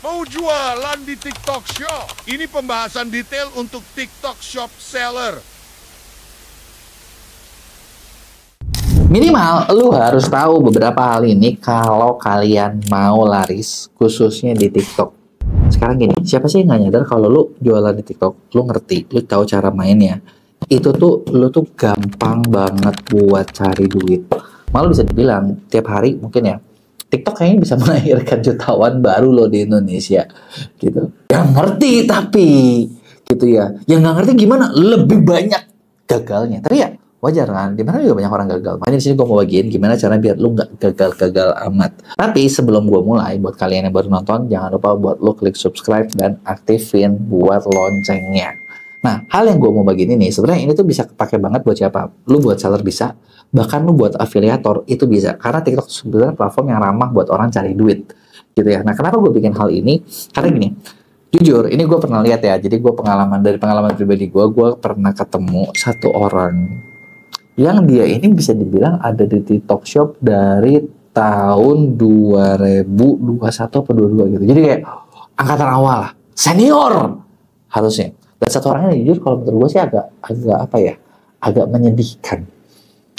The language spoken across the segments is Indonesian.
Mau jualan di TikTok Shop? Ini pembahasan detail untuk TikTok Shop seller. Minimal lu harus tahu beberapa hal ini kalau kalian mau laris, khususnya di TikTok. Sekarang gini, siapa sih yang nggak nyadar kalau lu jualan di TikTok, lu ngerti, lu tahu cara mainnya. Itu tuh, lu tuh gampang banget buat cari duit. Malah bisa dibilang, tiap hari mungkin ya, TikTok kayaknya bisa melahirkan jutawan baru loh di Indonesia. Gitu. Yang ngerti tapi, gitu ya. Yang nggak ngerti gimana? Lebih banyak gagalnya. Tapi ya, wajar kan, dimana juga banyak orang gagal. Makanya di sini gue mau bagiin gimana cara biar lu nggak gagal-gagal amat. Tapi sebelum gue mulai, buat kalian yang baru nonton, jangan lupa buat lu klik subscribe dan aktifin buat loncengnya. Nah, hal yang gue mau bagiin ini, sebenarnya ini tuh bisa kepake banget buat siapa? Lu buat seller bisa, bahkan lu buat afiliator itu bisa. Karena TikTok sebenarnya platform yang ramah buat orang cari duit, gitu ya. Nah, kenapa gue bikin hal ini? Karena gini, jujur, ini gue pernah lihat ya. Jadi gue dari pengalaman pribadi gue pernah ketemu satu orang yang dia ini bisa dibilang ada di TikTok Shop dari tahun 2021 atau 22 gitu. Jadi kayak angkatan awal lah, senior harusnya. Dan satu orangnya jujur kalau menurut gue sih agak apa ya, agak menyedihkan.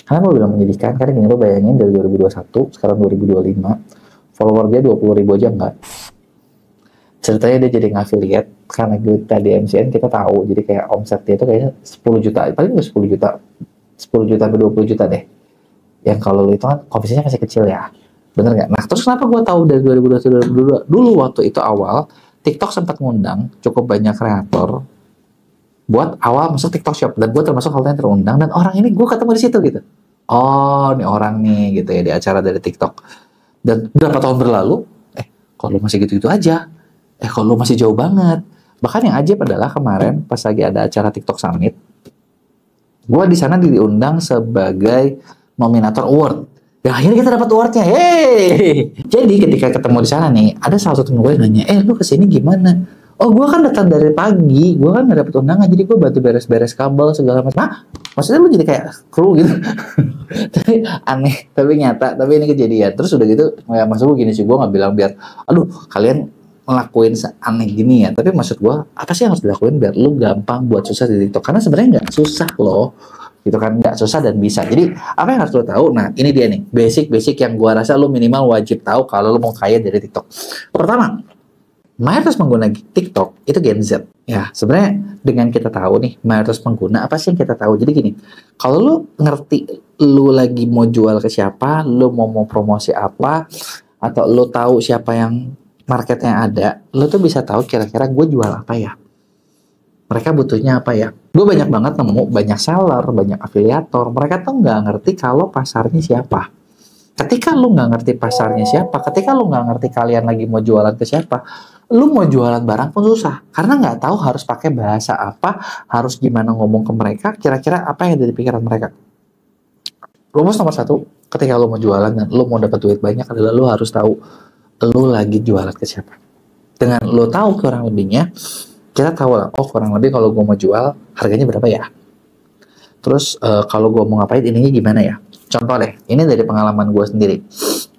Kenapa gue bilang menyedihkan? Karena gini, lo bayangin dari 2021 sekarang 2025, follower dia 20.000 aja enggak. Ceritanya dia jadi ngafiliat karena kita di MCN kita tahu, jadi kayak omset dia itu kayaknya 10 juta, paling nggak 10 juta 10 juta sampai 20 juta deh. Yang kalau itu kan komisinya masih kecil ya. Bener nggak? Nah, terus kenapa gue tahu dari 2022? Dulu waktu itu awal, TikTok sempat ngundang cukup banyak kreator buat awal masuk TikTok Shop. Dan gue termasuk hal yang terundang. Dan orang ini gue ketemu di situ gitu. Oh, ini orang nih gitu ya di acara dari TikTok. Dan berapa tahun berlalu, kalau masih gitu-gitu aja. Kalau masih jauh banget. Bahkan yang ajaib adalah kemarin pas lagi ada acara TikTok Summit, gue di sana diundang sebagai nominator award. Dan akhirnya kita dapat awardnya. Hey! Jadi ketika ketemu di sana nih, ada salah satu temen gue yang nanya, lu kesini gimana? Oh, gue kan datang dari pagi, gue kan gak dapet undangan, jadi gue bantu beres-beres kabel segala macam. Hah? Maksudnya lu jadi kayak kru gitu? Tapi aneh, tapi nyata, tapi ini kejadian. Terus udah gitu, ya maksud gue gini sih, gue gak bilang biar, aduh kalian ngelakuin aneh gini ya. Tapi maksud gue, apa sih yang harus dilakuin biar lu gampang buat sukses di TikTok? Karena sebenarnya nggak susah loh, gitu kan, nggak susah dan bisa. Jadi apa yang harus lo tahu? Nah, ini dia nih, basic yang gue rasa lu minimal wajib tahu kalau lu mau kaya dari TikTok. Pertama, mayoritas pengguna TikTok itu Gen Z. Ya, sebenarnya dengan kita tahu nih mayoritas pengguna, apa sih yang kita tahu? Jadi gini, kalau lu ngerti lu lagi mau jual ke siapa, lu mau promosi apa, atau lu tahu siapa yang marketnya ada, lo tuh bisa tahu kira-kira gue jual apa ya, mereka butuhnya apa ya. Gue banyak banget nemu banyak seller, banyak afiliator, mereka tuh nggak ngerti kalau pasarnya siapa. Ketika lu nggak ngerti pasarnya siapa, ketika lu nggak ngerti kalian lagi mau jualan ke siapa, lu mau jualan barang pun susah, karena nggak tahu harus pakai bahasa apa, harus gimana ngomong ke mereka, kira-kira apa yang ada di pikiran mereka. Rumus nomor 1, ketika lu mau jualan dan lu mau dapat duit banyak adalah lu harus tahu lu lagi jualan ke siapa. Dengan lu tahu kurang lebihnya, kita tahu lah, oh kurang lebih kalau gue mau jual harganya berapa ya. Terus kalau gue mau ngapain ininya gimana ya. Contoh deh, ini dari pengalaman gue sendiri.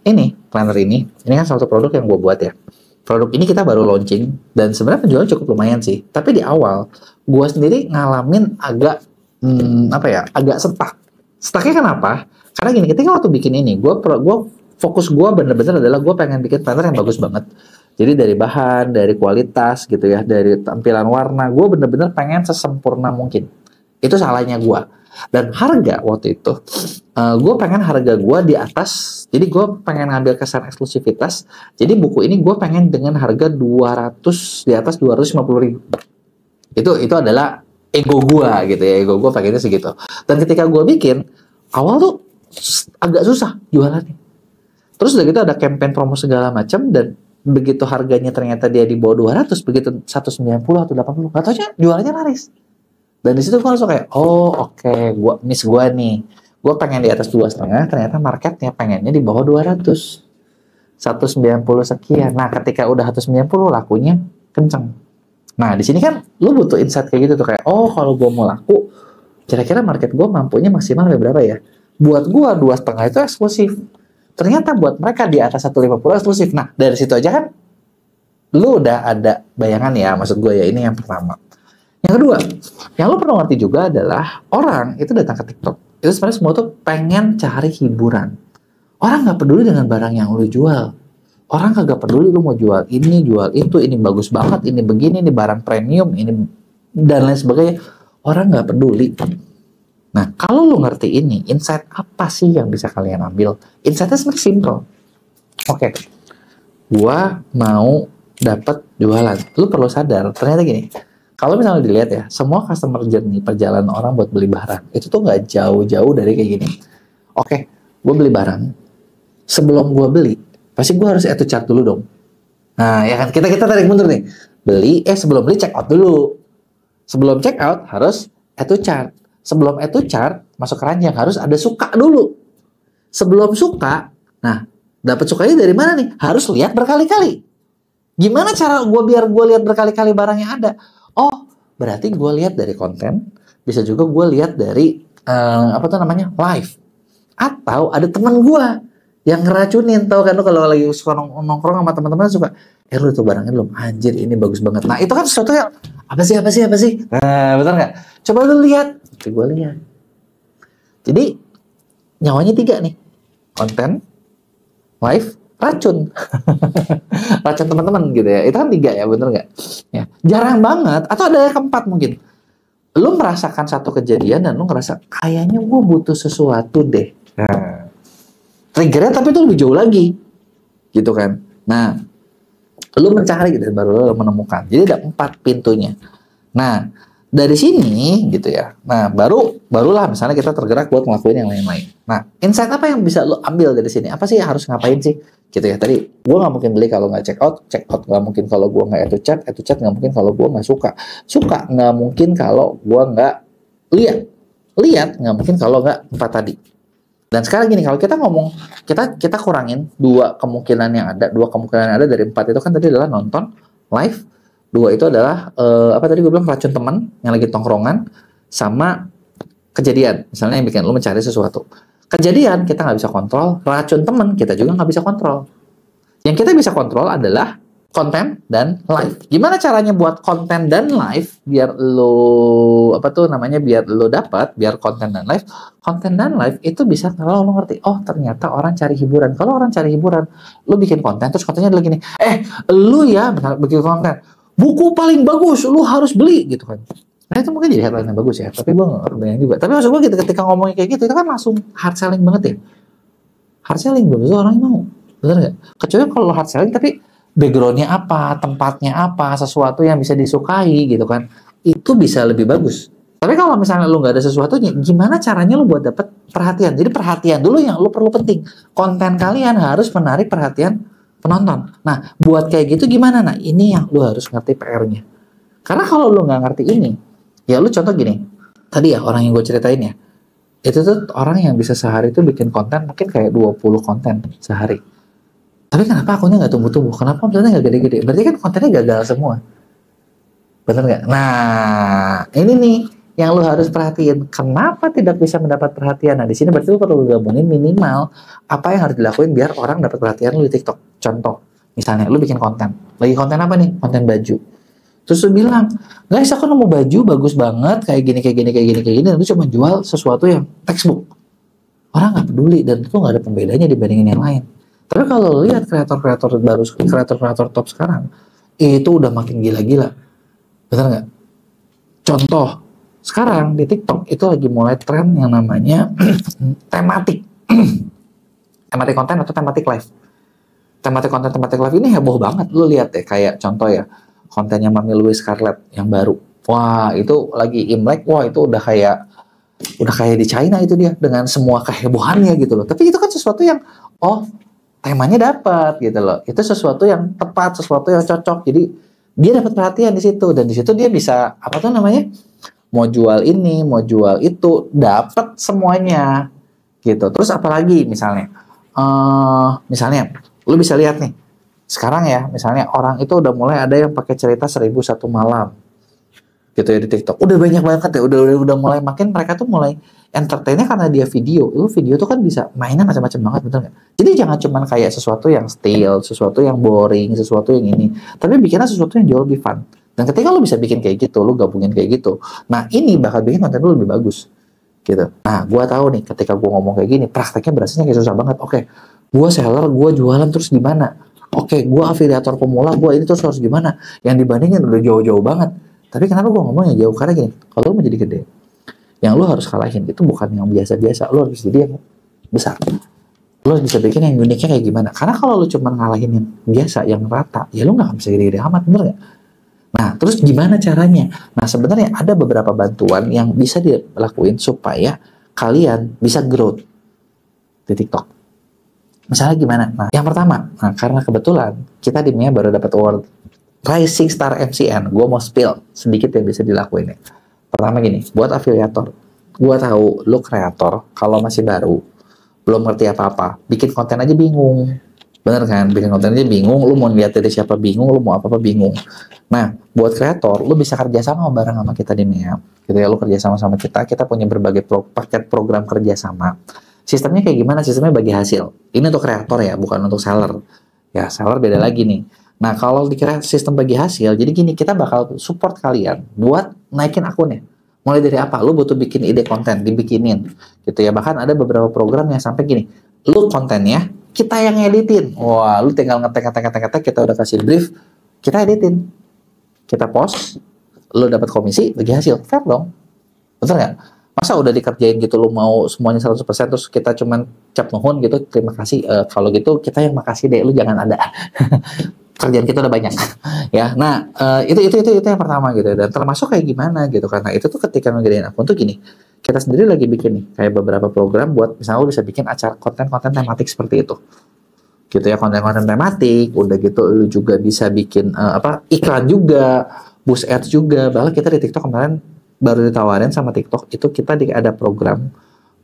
Ini planner ini kan salah satu produk yang gue buat ya. Produk ini kita baru launching dan sebenarnya penjualan cukup lumayan sih. Tapi di awal gue sendiri ngalamin agak agak stuck. Stucknya kenapa? Karena gini, ketika waktu bikin ini, fokus gue bener-bener adalah gue pengen bikin planner yang bagus banget. Jadi dari bahan, dari kualitas gitu ya, dari tampilan warna, gue bener-bener pengen sesempurna mungkin. Itu salahnya gue. Dan harga waktu itu, gue pengen harga gue di atas, jadi gue pengen ngambil kesan eksklusivitas. Jadi buku ini gue pengen dengan harga 200, di atas 250.000. Itu adalah ego gue gitu ya, ego gue pengennya segitu. Dan ketika gue bikin, awal tuh agak susah jualannya. Terus udah gitu ada campaign promo segala macam, dan begitu harganya ternyata dia di bawah 200, begitu 190 atau 80, nggak taunya jualannya laris. Dan di situ gue langsung kayak, gue miss gue nih, gue pengen di atas 2,5, ternyata marketnya pengennya di bawah 200, 190 sekian. Nah, ketika udah 190 lakunya kenceng. Nah, di sini kan lu butuh insight kayak gitu tuh, kayak kalau gue mau laku, kira-kira market gue mampunya maksimal berapa ya? Buat gue 2,5 itu eksklusif. Ternyata buat mereka di atas 150 eksklusif. Nah, dari situ aja kan lu udah ada bayangan ya, maksud gue ya, ini yang pertama. Yang kedua, yang lu perlu ngerti juga adalah orang itu datang ke TikTok itu sebenarnya semua tuh pengen cari hiburan. Orang nggak peduli dengan barang yang lu jual. Orang kagak peduli lu mau jual ini, jual itu, ini bagus banget, ini begini, ini barang premium, ini dan lain sebagainya. Orang nggak peduli. Nah, kalau lu ngerti ini, insight apa sih yang bisa kalian ambil? Insightnya sebenarnya simple. Oke, gua mau dapat jualan. Lu perlu sadar, ternyata gini. Kalau misalnya dilihat ya, semua customer journey perjalanan orang buat beli barang itu tuh nggak jauh-jauh dari kayak gini. Oke, gue beli barang. Sebelum gue beli, pasti gue harus add to cart dulu dong. Nah, ya kan kita tarik mundur nih. Sebelum beli check out dulu. Sebelum check out harus add to cart. Sebelum add to cart masuk keranjang harus ada suka dulu. Sebelum suka, nah dapat sukanya dari mana nih? Harus lihat berkali-kali. Gimana cara biar gue lihat berkali-kali barang yang ada? Oh, berarti gue lihat dari konten, bisa juga gue lihat dari live. Atau ada teman gue yang ngeracunin, tau kan lu kalau lagi suka nongkrong sama teman-teman suka, lu tuh barangnya belum, anjir ini bagus banget. Nah itu kan sesuatu yang apa sih? Nah, betul nggak? Coba lu lihat, gue lihat. Jadi nyawanya 3 nih, konten, live, racun. Racun teman-teman gitu ya. Itu kan 3 ya, bener nggak? Ya, jarang banget. Atau ada yang keempat mungkin. Lu merasakan satu kejadian dan lu ngerasa kayaknya gue butuh sesuatu deh. Nah, triggernya tapi itu lebih jauh lagi. Gitu kan. Nah, lu mencari gitu baru lu menemukan. Jadi ada 4 pintunya. Nah, dari sini gitu ya. Nah, barulah misalnya kita tergerak buat ngelakuin yang lain-lain. Nah, insight apa yang bisa lu ambil dari sini? Apa sih yang harus ngapain sih? Gitu ya. Tadi gue nggak mungkin beli kalau nggak check out nggak mungkin kalau gue nggak add to cart nggak mungkin kalau gue nggak suka nggak mungkin kalau gue nggak lihat nggak mungkin kalau nggak 4 tadi. Dan sekarang gini, kalau kita ngomong kita kurangin dua kemungkinan yang ada dari 4 itu kan tadi adalah nonton live, 2 itu adalah tadi gue bilang racun teman yang lagi tongkrongan, sama kejadian misalnya yang bikin lu mencari sesuatu. Kejadian kita nggak bisa kontrol, racun teman kita juga nggak bisa kontrol. Yang kita bisa kontrol adalah konten dan live. Gimana caranya buat konten dan live biar lo biar konten dan live. Konten dan live itu bisa kalau lo ngerti, oh ternyata orang cari hiburan. Kalau orang cari hiburan, lo bikin konten terus kontennya adalah gini, lo ya bikin konten, buku paling bagus, lo harus beli gitu kan. Nah itu mungkin jadi headline yang bagus ya, tapi gue nggak kebayang juga. Tapi maksud gue gitu, ketika ngomongin kayak gitu, itu kan langsung hard selling banget ya. Hard selling belum tentu orang mau, bener nggak? Kecuali kalau hard selling tapi backgroundnya apa, tempatnya apa, sesuatu yang bisa disukai gitu kan, itu bisa lebih bagus. Tapi kalau misalnya lu nggak ada sesuatunya, gimana caranya lu buat dapet perhatian? Jadi perhatian dulu yang lu perlu penting. Konten kalian harus menarik perhatian penonton. Nah, buat kayak gitu gimana? Nah, ini yang lu harus ngerti PR-nya. Karena kalau lu nggak ngerti ini, ya lu contoh gini, tadi ya orang yang gue ceritain ya, itu tuh orang yang bisa sehari itu bikin konten mungkin kayak 20 konten sehari. Tapi kenapa akunnya nggak tumbuh-tumbuh? Kenapa kontennya nggak gede-gede? Berarti kan kontennya gagal semua. Bener nggak? Nah, ini nih yang lu harus perhatiin. Kenapa tidak bisa mendapat perhatian? Nah, di sini berarti lu perlu gabungin minimal apa yang harus dilakuin biar orang dapat perhatian lu di TikTok. Contoh, misalnya lu bikin konten. Lagi konten apa nih? Konten baju. Terus lu bilang, guys aku nemu baju bagus banget kayak gini. Dan lu cuma jual sesuatu yang textbook. Orang nggak peduli dan itu nggak ada pembedanya dibandingin yang lain. Tapi kalau lihat kreator-kreator baru, kreator-kreator top sekarang, itu udah makin gila-gila. Bener nggak? Contoh, sekarang di TikTok itu lagi mulai tren yang namanya tematik. Tematik konten atau tematik live. Tematik konten, tematik live ini heboh banget. Lu lihat deh, kayak contoh ya, kontennya Mami Louise Scarlett yang baru. Wah, itu lagi Imlek, wah itu udah kayak di China itu dia, dengan semua kehebohannya gitu loh. Tapi itu kan sesuatu yang, temanya dapat gitu loh. Itu sesuatu yang tepat, sesuatu yang cocok. Jadi dia dapat perhatian di situ dan di situ dia bisa mau jual ini, mau jual itu, dapat semuanya gitu. Terus apalagi misalnya lu bisa lihat nih. Sekarang ya, misalnya orang itu udah mulai ada yang pakai cerita 1001 malam. Gitu ya di TikTok. Udah banyak banget ya, udah mulai makin mereka tuh mulai entertainnya karena dia video. Lu video tuh kan bisa mainnya macam-macam banget, bener nggak? Jadi jangan cuman kayak sesuatu yang stale, sesuatu yang boring, sesuatu yang ini. Tapi bikinnya sesuatu yang jauh lebih fun. Dan ketika lu bisa bikin kayak gitu, lu gabungin kayak gitu. Nah, ini bakal bikin konten lu lebih bagus. Gitu. Nah, gua tahu nih ketika gua ngomong kayak gini, prakteknya berasanya kayak susah banget. Oke, gua seller, gua jualan terus gimana? Oke, gua afiliator pemula, gua ini terus harus gimana? Yang dibandingin udah jauh-jauh banget. Tapi kenapa gua ngomongnya jauh? Karena gini, kalau lu mau jadi gede, yang lu harus kalahin itu bukan yang biasa-biasa, lu harus jadi yang besar. Lu harus bisa bikin yang uniknya kayak gimana. Karena kalau lu cuma ngalahin yang biasa, yang rata, ya lu gak akan bisa gede-gede amat, bener gak? Nah, terus gimana caranya? Nah, sebenarnya ada beberapa bantuan yang bisa dilakuin supaya kalian bisa growth di TikTok. Misalnya gimana? Nah, yang pertama, karena kebetulan kita di MIA baru dapat award Rising Star MCN, gue mau spill sedikit yang bisa dilakuin ya. Pertama gini, buat afiliator, gue tahu lu kreator, kalau masih baru, belum ngerti apa-apa, bikin konten aja bingung. Bener kan? Bikin konten aja bingung, lu mau lihat dari siapa bingung, lu mau apa-apa bingung. Nah, buat kreator, lu bisa kerjasama bareng sama kita di MIA. Gitu ya, lu kerjasama sama kita punya berbagai paket program kerjasama. Sistemnya kayak gimana? Sistemnya bagi hasil. Ini untuk kreator ya, bukan untuk seller. Ya, seller beda lagi nih. Nah, kalau dikira sistem bagi hasil, jadi gini, kita bakal support kalian buat naikin akunnya. Mulai dari apa? Lu butuh bikin ide konten, dibikinin. Gitu ya. Bahkan ada beberapa program yang sampai gini, lu kontennya, kita yang editin. Wah, lu tinggal ngetek, kita udah kasih brief, kita editin. Kita post, lu dapat komisi, bagi hasil. Fair dong. Betul nggak? Masa udah dikerjain gitu, lu mau semuanya 100%, terus kita cuman cap nuhun gitu, terima kasih. Kalau gitu, kita yang makasih deh, lu jangan ada. Kerjaan kita udah banyak ya. Nah, itu yang pertama gitu. Dan termasuk kayak gimana gitu, karena itu tuh ketika ngegedein akun tuh gini, kita sendiri lagi bikin nih kayak beberapa program buat misalnya lu bisa bikin acara konten-konten tematik seperti itu gitu ya, konten-konten tematik. Udah gitu lu juga bisa bikin iklan juga, boost ads juga. Bahkan kita di TikTok kemarin baru ditawarin sama TikTok itu, kita ada program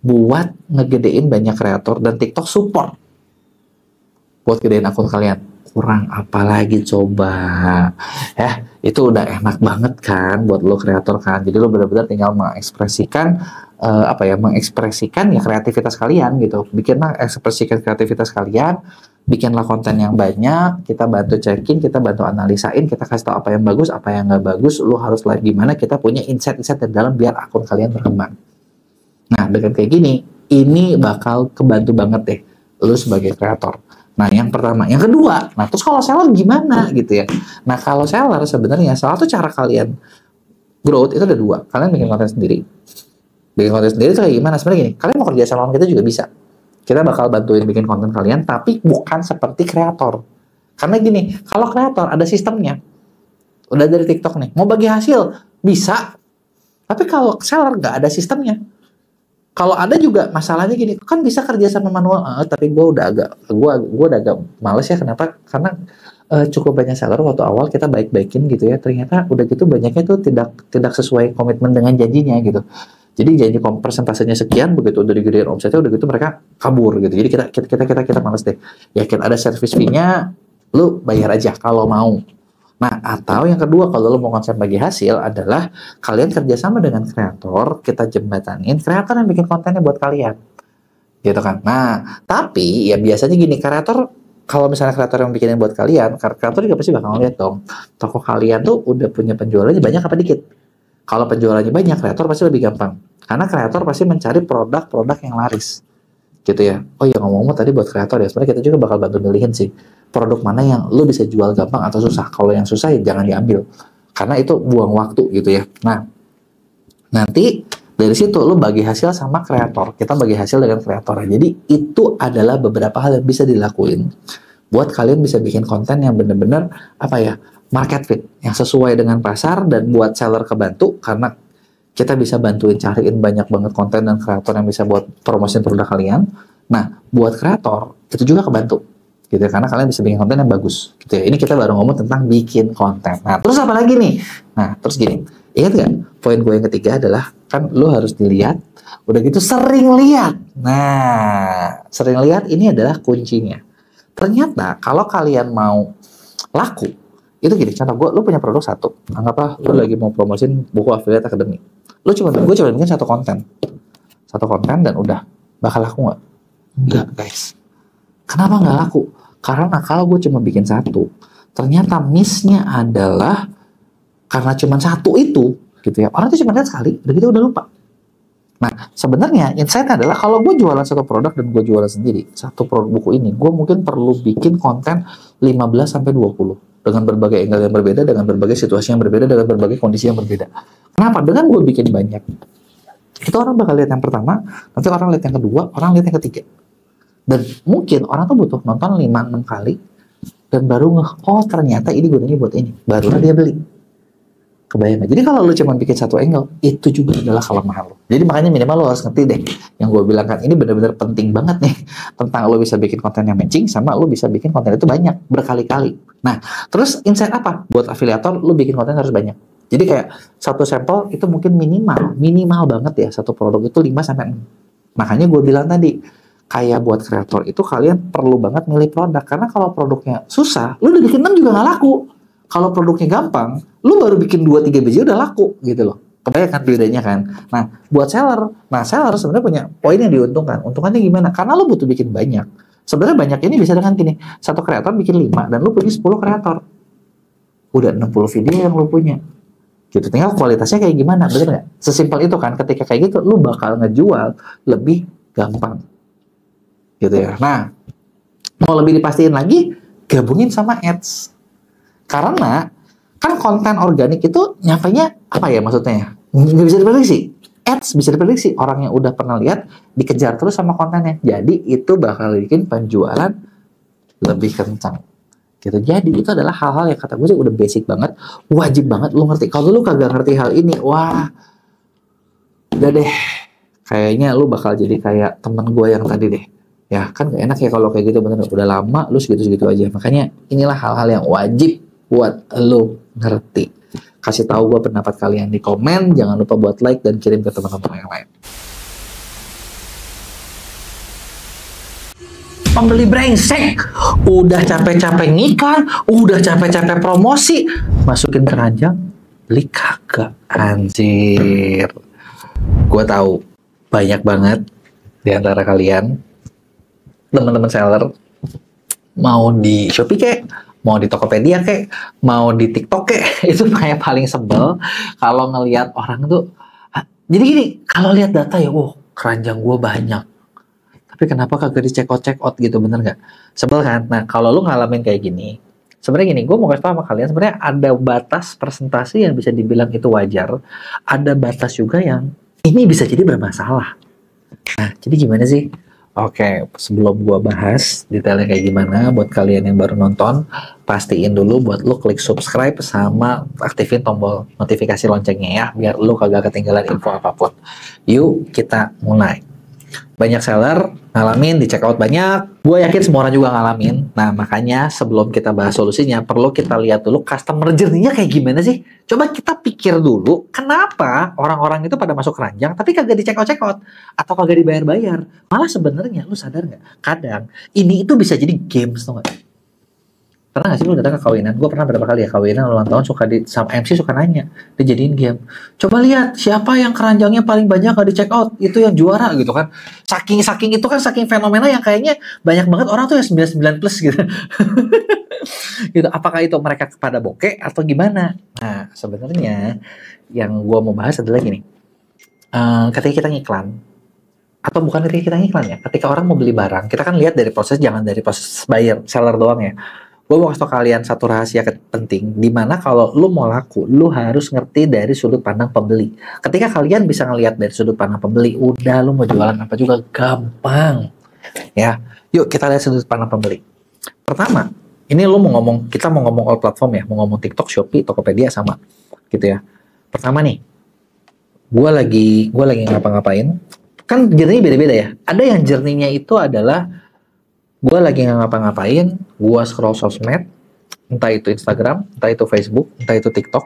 buat ngegedein banyak kreator dan TikTok support buat gedein akun kalian. Kurang apa lagi coba ya, itu udah enak banget kan buat lo kreator kan. Jadi lo benar-benar tinggal mengekspresikan mengekspresikan ya kreativitas kalian gitu. Ekspresikan kreativitas kalian, bikinlah konten yang banyak, kita bantu checking, kita bantu analisain, kita kasih tahu apa yang bagus, apa yang nggak bagus, lo harus live gimana, kita punya insight-insight dari dalam biar akun kalian berkembang. Nah, dengan kayak gini, ini bakal kebantu banget deh lo sebagai kreator. Nah, yang pertama. Yang kedua, nah terus kalau seller gimana gitu ya. Nah, kalau seller sebenarnya salah satu cara kalian growth itu ada dua. Kalian bikin konten sendiri. Bikin konten sendiri itu kayak gimana? Sebenarnya gini, kalian mau kerja sama kita juga bisa. Kita bakal bantuin bikin konten kalian, tapi bukan seperti kreator. Karena gini, kalau kreator ada sistemnya. Udah dari TikTok nih, mau bagi hasil, bisa. Tapi kalau seller nggak ada sistemnya. Kalau ada juga masalahnya gini, kan bisa kerja sama manual, tapi gue udah agak males ya. Kenapa? Karena cukup banyak seller waktu awal kita baik-baikin gitu ya, ternyata udah gitu banyaknya tuh tidak sesuai komitmen dengan janjinya gitu. Jadi janji persentasenya sekian, begitu udah digedein omsetnya, udah gitu mereka kabur gitu. Jadi kita males deh. Yakin ada service fee-nya, lu bayar aja kalau mau. Nah, atau yang kedua, kalau lo mau konsep bagi hasil adalah kalian kerjasama dengan kreator, kita jembatanin kreator yang bikin kontennya buat kalian, gitu kan. Nah, tapi ya biasanya gini, kreator, kalau misalnya kreator yang bikinnya buat kalian, kreator juga pasti bakal ngeliat dong, toko kalian tuh udah punya penjualannya banyak apa dikit. Kalau penjualannya banyak, kreator pasti lebih gampang, karena kreator pasti mencari produk-produk yang laris, gitu ya. Oh iya, ngomong-ngomong tadi buat kreator ya, sebenarnya kita juga bakal bantu milihin sih produk mana yang lo bisa jual gampang atau susah. Kalau yang susah ya jangan diambil, karena itu buang waktu gitu ya. Nah, nanti dari situ lo bagi hasil sama kreator, kita bagi hasil dengan kreator. Jadi itu adalah beberapa hal yang bisa dilakuin buat kalian bisa bikin konten yang bener-bener market fit, yang sesuai dengan pasar, dan buat seller kebantu karena kita bisa bantuin cariin banyak banget konten dan kreator yang bisa buat promosiin produk kalian. Nah, buat kreator itu juga kebantu gitu ya, karena kalian bisa bikin konten yang bagus gitu ya. Ini kita baru ngomong tentang bikin konten. Nah, terus apa lagi nih? Nah, terus gini, ingat gak? Poin gue yang ketiga adalah, kan lo harus dilihat, udah gitu sering lihat. Nah, sering lihat ini adalah kuncinya. Ternyata kalau kalian mau laku, itu gini, contoh lo punya produk satu, anggaplah lo lagi mau promosiin buku affiliate academy. Gue cuma bikin satu konten. satu konten dan udah. Bakal laku nggak? Enggak, guys. Kenapa nggak laku? Karena kalau gue cuma bikin satu, ternyata miss-nya adalah karena cuma satu itu, gitu ya. Orang tuh cuma lihat sekali, udah gitu udah lupa. Nah, sebenarnya insight-nya adalah kalau gue jualan satu produk dan gue jualan sendiri, satu produk buku ini, gue mungkin perlu bikin konten 15-20 dengan berbagai angle yang berbeda, dengan berbagai situasi yang berbeda, dengan berbagai kondisi yang berbeda. Kenapa? Dengan gue bikin banyak, itu orang bakal lihat yang pertama, nanti orang lihat yang kedua, orang lihat yang ketiga. Dan mungkin orang tuh butuh nonton 5-6 kali dan baru oh ternyata ini gunanya buat ini. Barulah dia beli. Kebayang gak? Jadi kalau lu cuma bikin satu angle, itu juga adalah kelemahan lo. Jadi makanya minimal lo harus ngerti deh. Yang gue bilang kan, ini benar-benar penting banget nih. Tentang lo bisa bikin konten yang matching, sama lo bisa bikin konten itu banyak, berkali-kali. Nah, terus insight apa? Buat afiliator, lo bikin konten harus banyak. Jadi kayak satu sampel itu mungkin minimal banget ya. Satu produk itu 5-6. Makanya gue bilang tadi, kayak buat kreator itu kalian perlu banget milih produk. Karena kalau produknya susah, lu udah bikin 6 juga nggak laku. Kalau produknya gampang, lu baru bikin 2-3 biji udah laku gitu loh. Kebayang kan bedanya kan? Nah, buat seller. Nah, seller sebenarnya punya poin yang diuntungkan. Untungannya gimana? Karena lu butuh bikin banyak. Sebenarnya banyak ini bisa dengan gini. Satu kreator bikin 5 dan lu punya 10 kreator. Udah 60 video yang lu punya. Gitu. Tinggal kualitasnya kayak gimana, bener nggak? Sesimpel itu kan. Ketika kayak gitu, lu bakal ngejual lebih gampang. Gitu ya. Nah, mau lebih dipastiin lagi, gabungin sama ads. Karena kan konten organik itu nyampainya apa ya maksudnya? Nggak bisa diprediksi. Ads bisa diprediksi. Orang yang udah pernah lihat dikejar terus sama kontennya. Jadi itu bakal bikin penjualan lebih kencang. Gitu. Jadi itu adalah hal-hal yang kata gue sih udah basic banget, wajib banget lu ngerti. Kalau lu kagak ngerti hal ini, wah, udah deh. Kayaknya lu bakal jadi kayak temen gue yang tadi deh. Ya kan gak enak ya kalau kayak gitu, bener udah lama lu segitu-segitu aja. Makanya inilah hal-hal yang wajib buat lu ngerti. Kasih tahu gue pendapat kalian di komen, jangan lupa buat like dan kirim ke teman-teman yang lain. Pembeli brengsek, udah capek-capek ngiklan, udah capek-capek promosi, masukin keranjang, beli kagak, anjir. Gue tahu banyak banget di antara kalian teman-teman seller mau di Shopee kek, mau di Tokopedia kek, mau di TikTok kek, itu kayak paling sebel kalau ngelihat orang tuh. Jadi gini, kalau lihat data ya, wow, keranjang gue banyak. Tapi kenapa kagak di check out gitu, bener nggak? Sebel kan? Nah, kalau lu ngalamin kayak gini, sebenarnya gini, gue mau kasih tau sama kalian, sebenarnya ada batas presentasi yang bisa dibilang itu wajar, ada batas juga yang ini bisa jadi bermasalah. Nah, jadi gimana sih? Oke, sebelum gua bahas detailnya kayak gimana, buat kalian yang baru nonton, pastiin dulu buat lu klik subscribe sama aktifin tombol notifikasi loncengnya ya, biar lu kagak ketinggalan info apapun. Yuk, kita mulai. Banyak seller ngalamin di checkout banyak, gue yakin semua orang juga ngalamin. Nah, makanya sebelum kita bahas solusinya, perlu kita lihat dulu customer journey-nya kayak gimana sih. Coba kita pikir dulu, kenapa orang-orang itu pada masuk keranjang, tapi kagak di checkout atau kagak dibayar-bayar. Malah sebenarnya, lu sadar nggak? Kadang, ini itu bisa jadi games, tau nggak? Pernah gak sih lu datang ke kawinan? Gue pernah berapa kali ya kawinan ulang tahun, sama MC suka nanya, dijadiin game. Coba lihat siapa yang keranjangnya paling banyak gak di check out, itu yang juara gitu kan. Saking itu kan saking fenomena yang kayaknya banyak banget orang tuh yang 99 plus gitu. Gitu. Apakah itu mereka kepada bokeh atau gimana? Nah, sebenarnya yang gue mau bahas adalah gini. Ketika kita ngiklan, atau bukan ketika kita ngiklan ya, ketika orang mau beli barang, kita kan lihat dari proses, jangan dari proses buyer, seller doang ya. Gue mau kasih tau kalian satu rahasia penting, dimana kalau lu mau laku, lu harus ngerti dari sudut pandang pembeli. Ketika kalian bisa ngelihat dari sudut pandang pembeli, udah lu mau jualan apa juga gampang. Ya, yuk kita lihat sudut pandang pembeli. Pertama, ini lu mau ngomong, kita mau ngomong all platform ya, mau ngomong TikTok, Shopee, Tokopedia sama, gitu ya. Pertama nih, gue lagi ngapa-ngapain, kan journey beda-beda ya. Ada yang journey-nya itu adalah gue lagi ngapa-ngapain, gue scroll sosmed, entah itu Instagram, entah itu Facebook, entah itu TikTok.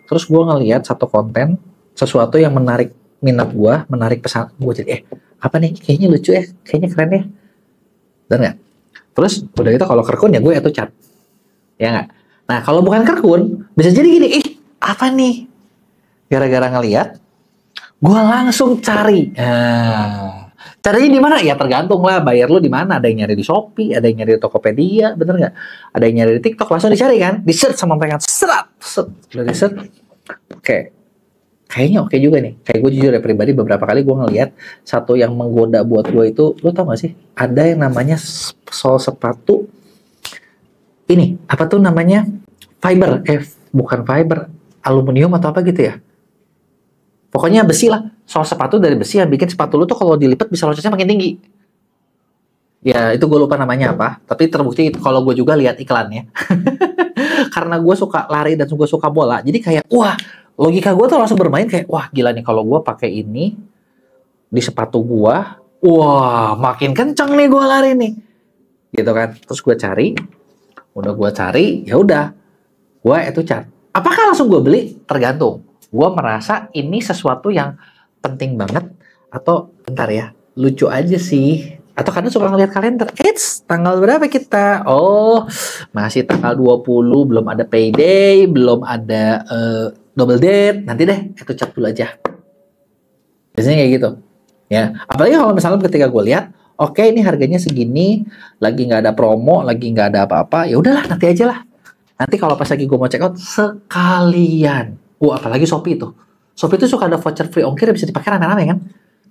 Terus gue ngelihat satu konten, sesuatu yang menarik minat gue, menarik pesan gue, jadi apa nih, kayaknya lucu ya, kayaknya keren ya, bener nggak? Terus udah itu kalau kerkun ya gue itu chat, ya nggak? Nah kalau bukan kerkun, bisa jadi gini, apa nih? Gara-gara ngelihat, gue langsung cari. Nah, carinya di mana? Ya tergantung lah, bayar lu di mana. Ada yang nyari di Shopee, ada yang nyari di Tokopedia, bener nggak? Ada yang nyari di TikTok, langsung dicari kan? Di search sama mereka, serat, udah di search. Oke, kayaknya oke juga nih. Kayak gue jujur ya pribadi, beberapa kali gue ngeliat satu yang menggoda buat gue itu, lu tau gak sih? Ada yang namanya sol sepatu. Ini apa tuh namanya? Fiber, bukan fiber, aluminium atau apa gitu ya? Pokoknya besi lah, sol sepatu dari besi yang bikin sepatu lu tuh kalau dilipat bisa loncatnya makin tinggi. Ya itu gue lupa namanya apa, tapi terbukti kalau gue juga lihat iklannya. Karena gue suka lari dan gue suka bola, jadi kayak wah, logika gue tuh langsung bermain kayak wah gila nih kalau gue pakai ini di sepatu gue, wah makin kenceng nih gue lari nih, gitu kan. Terus gue cari, ya udah, gue itu cat. Apakah langsung gue beli? Tergantung. Gue merasa ini sesuatu yang penting banget atau bentar ya, lucu aja sih. Atau kadang suka ngeliat kalender, tanggal berapa kita? Oh, masih tanggal 20, belum ada payday, belum ada double date. Nanti deh, itu cat dulu aja. Biasanya kayak gitu. Ya, apalagi kalau misalnya ketika gue lihat, oke ini harganya segini, lagi nggak ada promo, lagi nggak ada apa-apa, ya udahlah nanti aja lah. Nanti kalau pas lagi gue mau check out, sekalian. Apalagi Shopee itu. Shopee itu suka ada voucher free ongkir yang bisa dipakai rame-rame kan.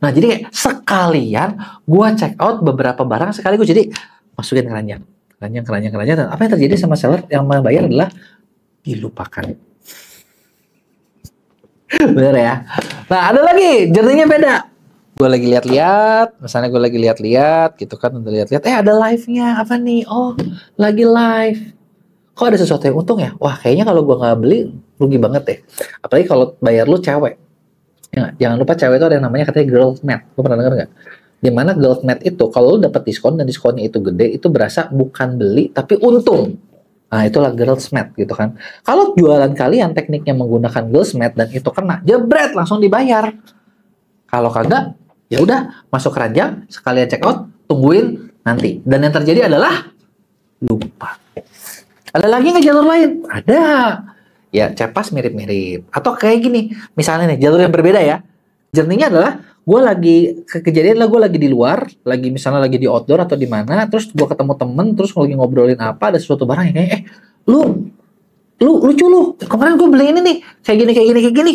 Nah, jadi kayak sekalian gue check out beberapa barang sekaligus. Jadi masukin keranjang. Dan apa yang terjadi sama seller yang membayar adalah dilupakan. Bener ya. Nah, ada lagi. Jernihnya beda. Gue lagi lihat-lihat. Misalnya gue lagi lihat-lihat gitu kan. Udah lihat-lihat. Ada live-nya. Apa nih? Oh, lagi live. Kok ada sesuatu yang untung ya? Wah, kayaknya kalau gue nggak beli, rugi banget deh. Apalagi kalau bayar lu cewek. Ya, jangan lupa cewek itu ada yang namanya katanya girl math. Lu pernah denger nggak? Dimana girl math itu kalau lu dapat diskon dan diskonnya itu gede, itu berasa bukan beli tapi untung. Nah itulah girls math gitu kan. Kalau jualan kalian tekniknya menggunakan girls math dan itu kena, jebret langsung dibayar. Kalau kagak, ya udah masuk keranjang, sekalian check out, tungguin nanti. Dan yang terjadi adalah lupa. Ada lagi nggak jalur lain? Ada. Ya, cepas mirip-mirip. Atau kayak gini, misalnya nih, jalur yang berbeda ya. Jernihnya adalah, kejadian lah gue lagi di luar, misalnya lagi di outdoor atau di mana, terus gue ketemu temen, terus lagi ngobrolin apa, ada sesuatu barang yang kayak, lucu lu, kemarin gue beli ini nih, kayak gini.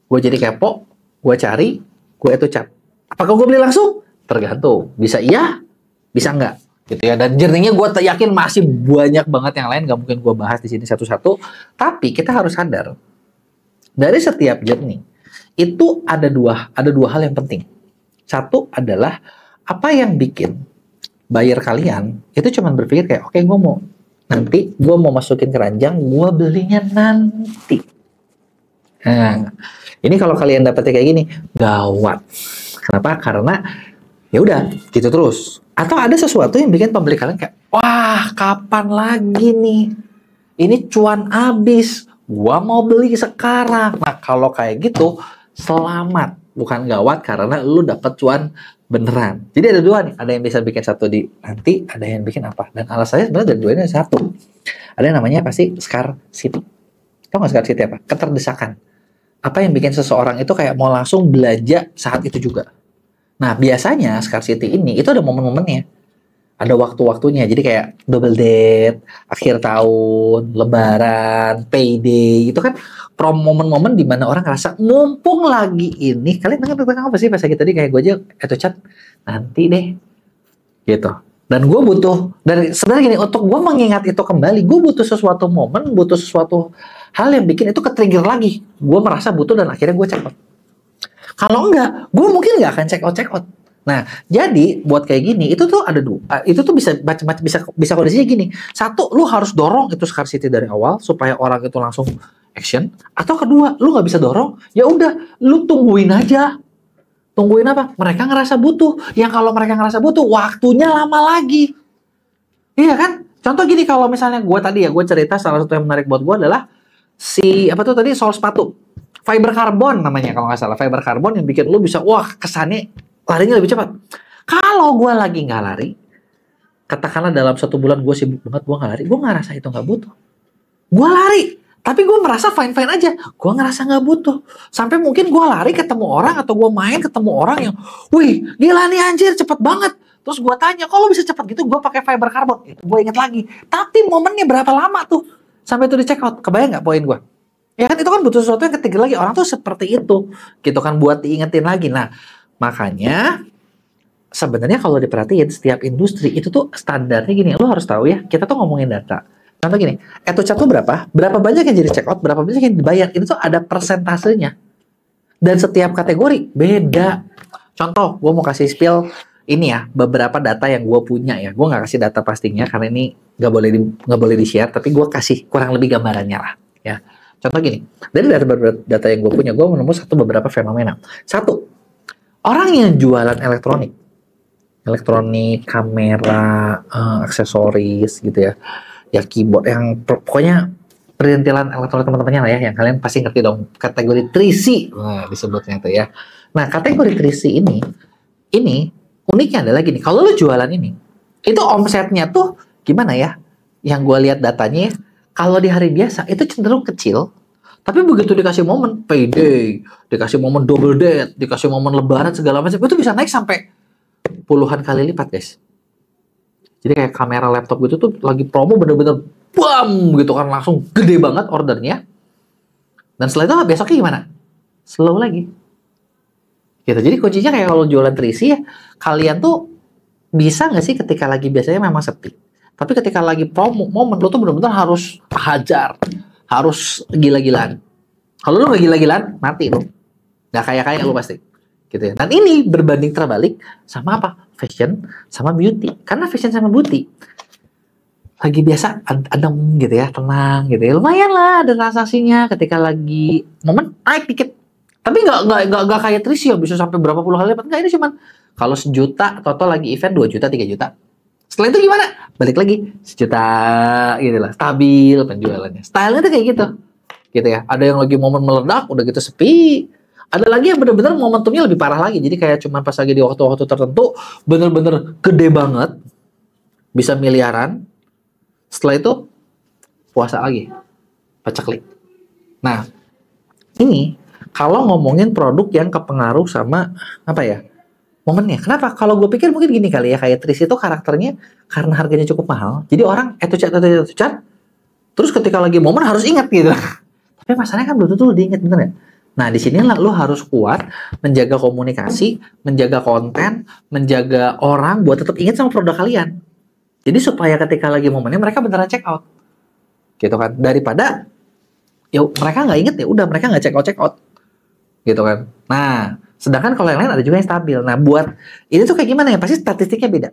Gue jadi kepo, gue cari, gue itu cap. Apakah gue beli langsung? Tergantung. Bisa iya, bisa enggak. Gitu ya, dan jernihnya gue yakin masih banyak banget yang lain, gak mungkin gue bahas di sini satu-satu. Tapi kita harus sadar dari setiap jernih itu ada dua hal yang penting. Satu adalah apa yang bikin buyer kalian itu cuma berpikir kayak oke, gue mau masukin keranjang, gue belinya nanti. Nah, ini kalau kalian dapetnya kayak gini, gawat. Kenapa? Karena ya udah gitu terus. Atau ada sesuatu yang bikin pembeli kalian kayak, wah kapan lagi nih? Ini cuan abis, gua mau beli sekarang. Nah kalau kayak gitu, selamat. Bukan gawat karena lu dapet cuan beneran. Jadi ada dua nih, ada yang bisa bikin satu di nanti, ada yang bikin apa. Dan alasannya sebenarnya dari dua ini satu. Ada yang namanya pasti scarcity. Tahu nggak scarcity apa? Keterdesakan. Apa yang bikin seseorang itu kayak mau langsung belanja saat itu juga. Nah, biasanya scarcity ini itu ada momen-momennya. Ada waktu-waktunya. Jadi kayak double date, akhir tahun, lebaran, payday. Itu kan momen-momen di mana orang ngerasa mumpung lagi ini. Kalian dengar tentang apa sih pas lagi tadi kayak gue aja itu chat nanti deh. Gitu. Dan gue butuh, dan sebenarnya gini, untuk gue mengingat itu kembali, gue butuh sesuatu momen, butuh sesuatu hal yang bikin itu ke-trigger lagi. Gue merasa butuh dan akhirnya gue check out. Kalau enggak, gue mungkin nggak akan check out. Nah, jadi buat kayak gini, itu tuh ada dua. Itu tuh bisa macam-macam, bisa kondisinya gini. Satu, lu harus dorong itu scarcity dari awal supaya orang itu langsung action. Atau kedua, lu nggak bisa dorong, ya udah, lu tungguin aja. Tungguin apa? Mereka ngerasa butuh. Yang kalau mereka ngerasa butuh, waktunya lama lagi. Iya kan? Contoh gini, kalau misalnya gue tadi ya, gue cerita salah satu yang menarik buat gue adalah sol sepatu. Fiber karbon namanya kalau nggak salah. Fiber karbon yang bikin lu bisa, wah kesannya larinya lebih cepat. Kalau gue lagi nggak lari, katakanlah dalam 1 bulan gue sibuk banget, gue nggak lari, gue nggak rasa itu nggak butuh. Gue lari, Tapi gue merasa fine-fine aja. Gue ngerasa nggak butuh. Sampai mungkin gue lari ketemu orang atau gue main ketemu orang yang, wih gila nih anjir cepet banget. Terus gue tanya, kok lo bisa cepet gitu? Gue pakai fiber carbon. Gue inget lagi. Tapi momennya berapa lama tuh sampai itu di check out? Kebayang nggak poin gue? Ya kan itu kan butuh sesuatu yang ketiga lagi. Orang tuh seperti itu. Gitu kan buat diingetin lagi. Nah makanya sebenarnya kalau diperhatiin setiap industri itu tuh standarnya gini. Lo harus tahu ya. Kita tuh ngomongin data. Contoh gini, EtuChat tuh berapa? Berapa banyak yang jadi check out? Berapa banyak yang dibayar? Itu tuh ada persentasenya. Dan setiap kategori beda. Contoh, gue mau kasih spill ini ya, beberapa data yang gue punya ya. Gue nggak kasih data pastinya karena ini nggak boleh di share. Tapi gue kasih kurang lebih gambarannya lah. Ya. Contoh gini, dari data yang gue punya, gue menemukan beberapa fenomena. Satu, orang yang jualan elektronik, kamera, aksesoris gitu ya. Ya keyboard yang pokoknya perintilan elektronik teman-temannya lah ya, yang kalian pasti ngerti dong, kategori 3C disebutnya itu ya. Nah kategori 3C ini uniknya adalah gini, kalau lu jualan ini itu omsetnya tuh gimana ya, yang gue lihat datanya kalau di hari biasa itu cenderung kecil, tapi begitu dikasih momen payday, dikasih momen double date, dikasih momen lebaran segala macam, itu bisa naik sampai puluhan kali lipat guys. Jadi kayak kamera laptop gitu tuh lagi promo bener-bener bam gitu kan, langsung gede banget ordernya. Dan setelah itu besoknya gimana? Slow lagi. Gitu. Jadi kuncinya kayak kalau jualan 3C ya, kalian tuh bisa nggak sih ketika lagi biasanya memang sepi. Tapi ketika lagi promo, momen lo tuh bener-bener harus hajar. Harus gila-gilaan. Kalau lo nggak gila-gilaan, mati lo. Nggak kaya-kaya lo pasti. Gitu ya. Dan ini berbanding terbalik sama apa? Fashion sama beauty. Karena fashion sama beauty lagi biasa adem gitu ya, tenang gitu ya. Lumayan lah ada transaksinya ketika lagi momen naik dikit. Tapi nggak kayak Trisio bisa sampai berapa puluh kali lipat. Enggak, ini cuman kalau 1 juta, total lagi event 2 juta, 3 juta. Setelah itu gimana? Balik lagi 1 juta gitu lah. Stabil penjualannya. Stylenya tuh kayak gitu. Gitu ya. Ada yang lagi momen meledak, udah gitu sepi. Ada lagi yang bener-bener momentumnya lebih parah lagi. Jadi kayak cuman pas lagi di waktu-waktu tertentu bener-bener gede banget. Bisa miliaran. Setelah itu puasa lagi. Paceklik. Nah, ini kalau ngomongin produk yang kepengaruh sama apa ya? Momennya. Kenapa? Kalau gue pikir mungkin gini kali ya, kayak Tris itu karakternya karena harganya cukup mahal. Jadi orang EtuChat. Terus ketika lagi momen harus ingat gitu. Tapi masalahnya kan belum tentu diingat, bener ya? Nah, di sinilah lu harus kuat menjaga komunikasi, menjaga konten, menjaga orang buat tetap ingat sama produk kalian. Jadi supaya ketika lagi momennya mereka beneran check out. Gitu kan. Daripada ya mereka nggak inget ya udah mereka nggak check out. Gitu kan. Nah, sedangkan kalau yang lain ada juga yang stabil. Nah, buat ini tuh kayak gimana ya? Pasti statistiknya beda.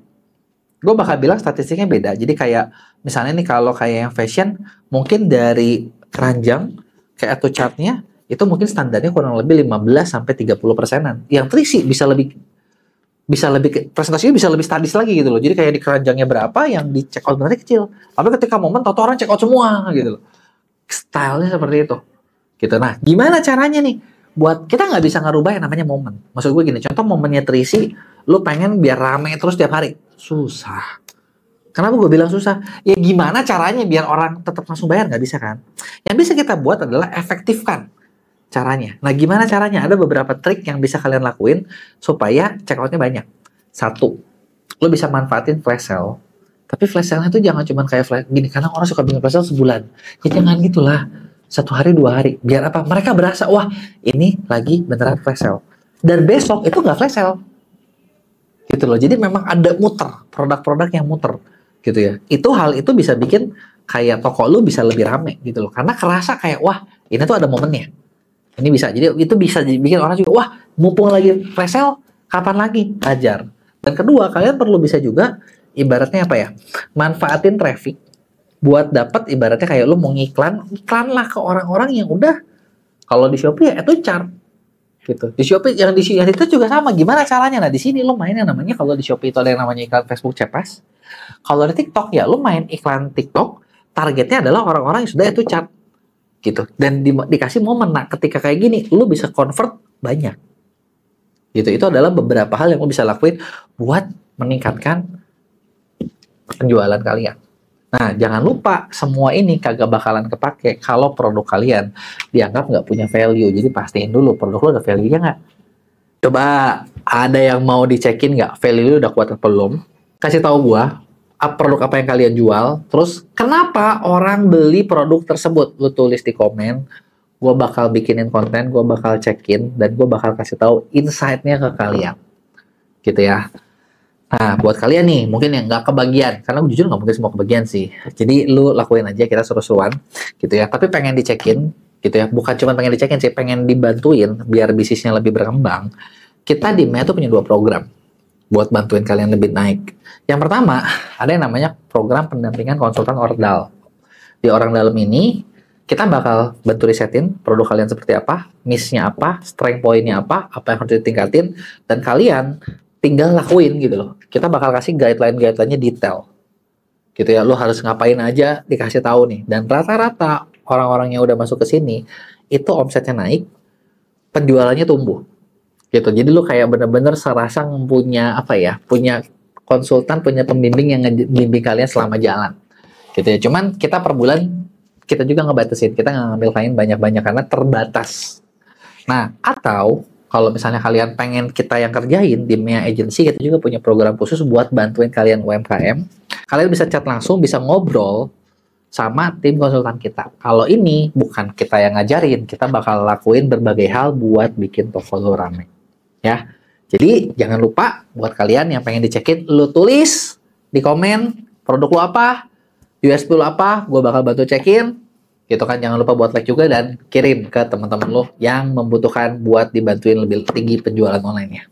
Gue bakal bilang statistiknya beda. Jadi kayak misalnya nih kalau kayak yang fashion mungkin dari keranjang kayak EtuChatnya itu mungkin standarnya kurang lebih 15-30%. Yang 3C bisa lebih presentasinya bisa lebih statis lagi gitu loh. Jadi kayak di keranjangnya berapa, yang di check out benernya kecil. Tapi ketika momen toto orang check out semua gitu loh. Stylenya seperti itu. Gitu. Nah, gimana caranya nih? Buat kita nggak bisa ngerubah yang namanya momen. Maksud gue gini, contoh momennya 3C, lu pengen biar rame terus tiap hari. Susah. Kenapa gue bilang susah? Ya gimana caranya biar orang tetap langsung bayar? Nggak bisa kan? Yang bisa kita buat adalah efektifkan caranya. Nah, gimana caranya? Ada beberapa trik yang bisa kalian lakuin supaya check out-nya banyak. 1, lo bisa manfaatin flash sale. Tapi flash sale-nya itu jangan cuma kayak flash gini, karena orang suka bikin flash sale sebulan. Ya jangan gitulah. 1 hari, 2 hari. Biar apa? Mereka berasa, wah ini lagi beneran flash sale. Dan besok itu nggak flash sale. Gitu loh. Jadi memang ada muter. Produk-produk yang muter. Gitu ya. Hal itu bisa bikin kayak toko lu bisa lebih rame gitu loh. Karena kerasa kayak, wah ini tuh ada momennya. Ini bisa, jadi itu bisa bikin orang juga, wah mumpung lagi flash sale, kapan lagi? Ajar. Dan kedua, kalian perlu bisa juga, ibaratnya apa ya, manfaatin traffic, buat dapat ibaratnya kayak lu mau iklan lah ke orang-orang yang udah, kalau di Shopee ya itu chart. Gitu. Di Shopee, yang itu juga sama, gimana caranya? Nah di sini lu main yang namanya, kalau di Shopee itu ada yang namanya iklan Facebook Cepas. Kalau di TikTok ya lu main iklan TikTok, targetnya adalah orang-orang yang sudah itu chart. Gitu. Dan dikasih momen. Nah, ketika kayak gini, lu bisa convert banyak. Gitu. Itu adalah beberapa hal yang lu bisa lakuin buat meningkatkan penjualan kalian. Nah, jangan lupa semua ini kagak bakalan kepake kalau produk kalian dianggap nggak punya value. Jadi pastiin dulu produk lo ada value-nya nggak. Coba ada yang mau dicekin nggak? Value lo udah kuat atau belum? Kasih tahu gua produk apa yang kalian jual. Terus kenapa orang beli produk tersebut? Lo tulis di komen. Gua bakal bikinin konten, gua bakal cekin, dan gua bakal kasih tahu insight-nya ke kalian. Gitu ya. Nah, buat kalian nih, mungkin yang nggak kebagian, karena jujur nggak mungkin semua kebagian sih. Jadi, lu lakuin aja, kita seru-seruan, gitu ya. Tapi pengen dicekin, gitu ya. Bukan cuma pengen dicekin sih, pengen dibantuin, biar bisnisnya lebih berkembang. Kita di MEA tuh punya 2 program, buat bantuin kalian lebih naik. Yang pertama, ada yang namanya program pendampingan konsultan ordal. Di orang dalam ini, kita bakal bantu risetin produk kalian seperti apa, miss-nya apa, strength point-nya apa yang harus ditingkatin, dan kalian tinggal lakuin gitu loh. Kita bakal kasih guideline-nya detail. Gitu ya, lu harus ngapain aja dikasih tahu nih. Dan rata-rata orang-orang yang udah masuk ke sini itu omsetnya naik, penjualannya tumbuh. Gitu. Jadi lu kayak bener-bener serasa punya punya konsultan, punya pembimbing yang ngebimbing kalian selama jalan. Gitu ya. Cuman kita per bulan kita juga ngebatasin, kita nggak ngambil klien banyak-banyak karena terbatas. Nah, atau kalau misalnya kalian pengen kita yang kerjain di MEA Agency, kita juga punya program khusus buat bantuin kalian UMKM. Kalian bisa chat langsung, bisa ngobrol sama tim konsultan kita. Kalau ini bukan kita yang ngajarin, kita bakal lakuin berbagai hal buat bikin toko lo rame. Ya. Jadi jangan lupa buat kalian yang pengen dicekin, lu tulis di komen produk lo apa, USP lo apa, gue bakal bantu cekin. Gitu kan, jangan lupa buat like juga dan kirim ke teman-teman lo yang membutuhkan buat dibantuin lebih tinggi penjualan online-nya.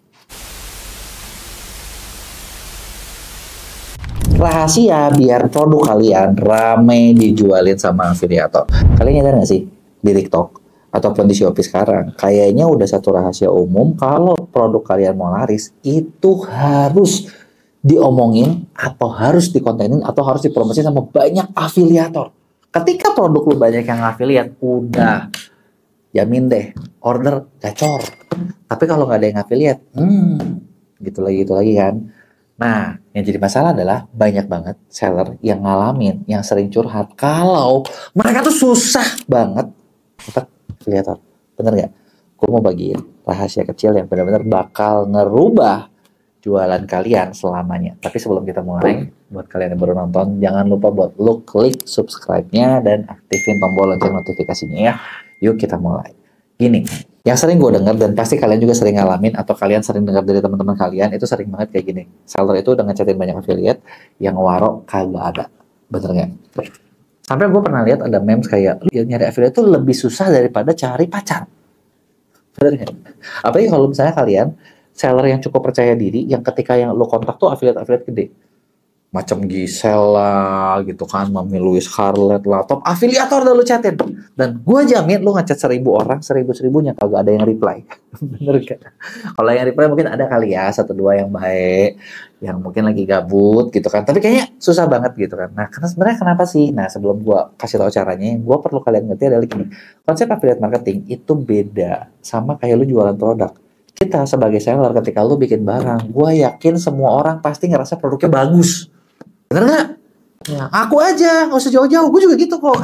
Rahasia biar produk kalian rame dijualin sama afiliator. Kalian nyadar nggak sih di TikTok ataupun di Shopee sekarang, kayaknya udah satu rahasia umum kalau produk kalian mau laris itu harus diomongin atau harus dikontenin atau harus dipromosi sama banyak afiliator. Ketika produk lu banyak yang affiliate, udah jamin deh order gacor. Tapi kalau nggak ada yang affiliate, gitu lagi kan. Nah, yang jadi masalah adalah banyak banget seller yang ngalamin, yang sering curhat kalau mereka tuh susah banget dapat affiliator. Bener nggak? Gue mau bagiin rahasia kecil yang benar-benar bakal ngerubah jualan kalian selamanya. Tapi sebelum kita mulai, buat kalian yang baru nonton, jangan lupa buat lu klik subscribe-nya dan aktifin tombol lonceng notifikasinya ya. Yuk kita mulai. Gini, yang sering gue dengar dan pasti kalian juga sering ngalamin atau kalian sering dengar dari teman-teman kalian, itu sering banget kayak gini. Seller itu udah ngechatin banyak affiliate, yang waro kagak ada. Bener nggak? Sampai gue pernah lihat ada memes kayak, nyari affiliate itu lebih susah daripada cari pacar. Bener nggak? Apalagi kalau misalnya kalian seller yang cukup percaya diri, yang ketika yang lo kontak tuh affiliate gede. Macam Gisela gitu kan, Mami Louis Scarlett lah, top afiliator udah lo chatin. Dan gue jamin lo ngechat 1000 orang, 1000-1000-nya kagak ada yang reply. Bener gak? Kalau yang reply mungkin ada kali ya, 1-2 yang baik, yang mungkin lagi gabut gitu kan. Tapi kayaknya susah banget gitu kan. Nah, karena sebenarnya kenapa sih? Nah, sebelum gue kasih tahu caranya, yang gue perlu kalian ngerti adalah gini. Konsep affiliate marketing itu beda sama kayak lo jualan produk. Kita sebagai seller ketika lu bikin barang, gue yakin semua orang pasti ngerasa produknya bagus. Bener nggak? Ya, aku aja, nggak usah jauh-jauh. Gue juga gitu kok.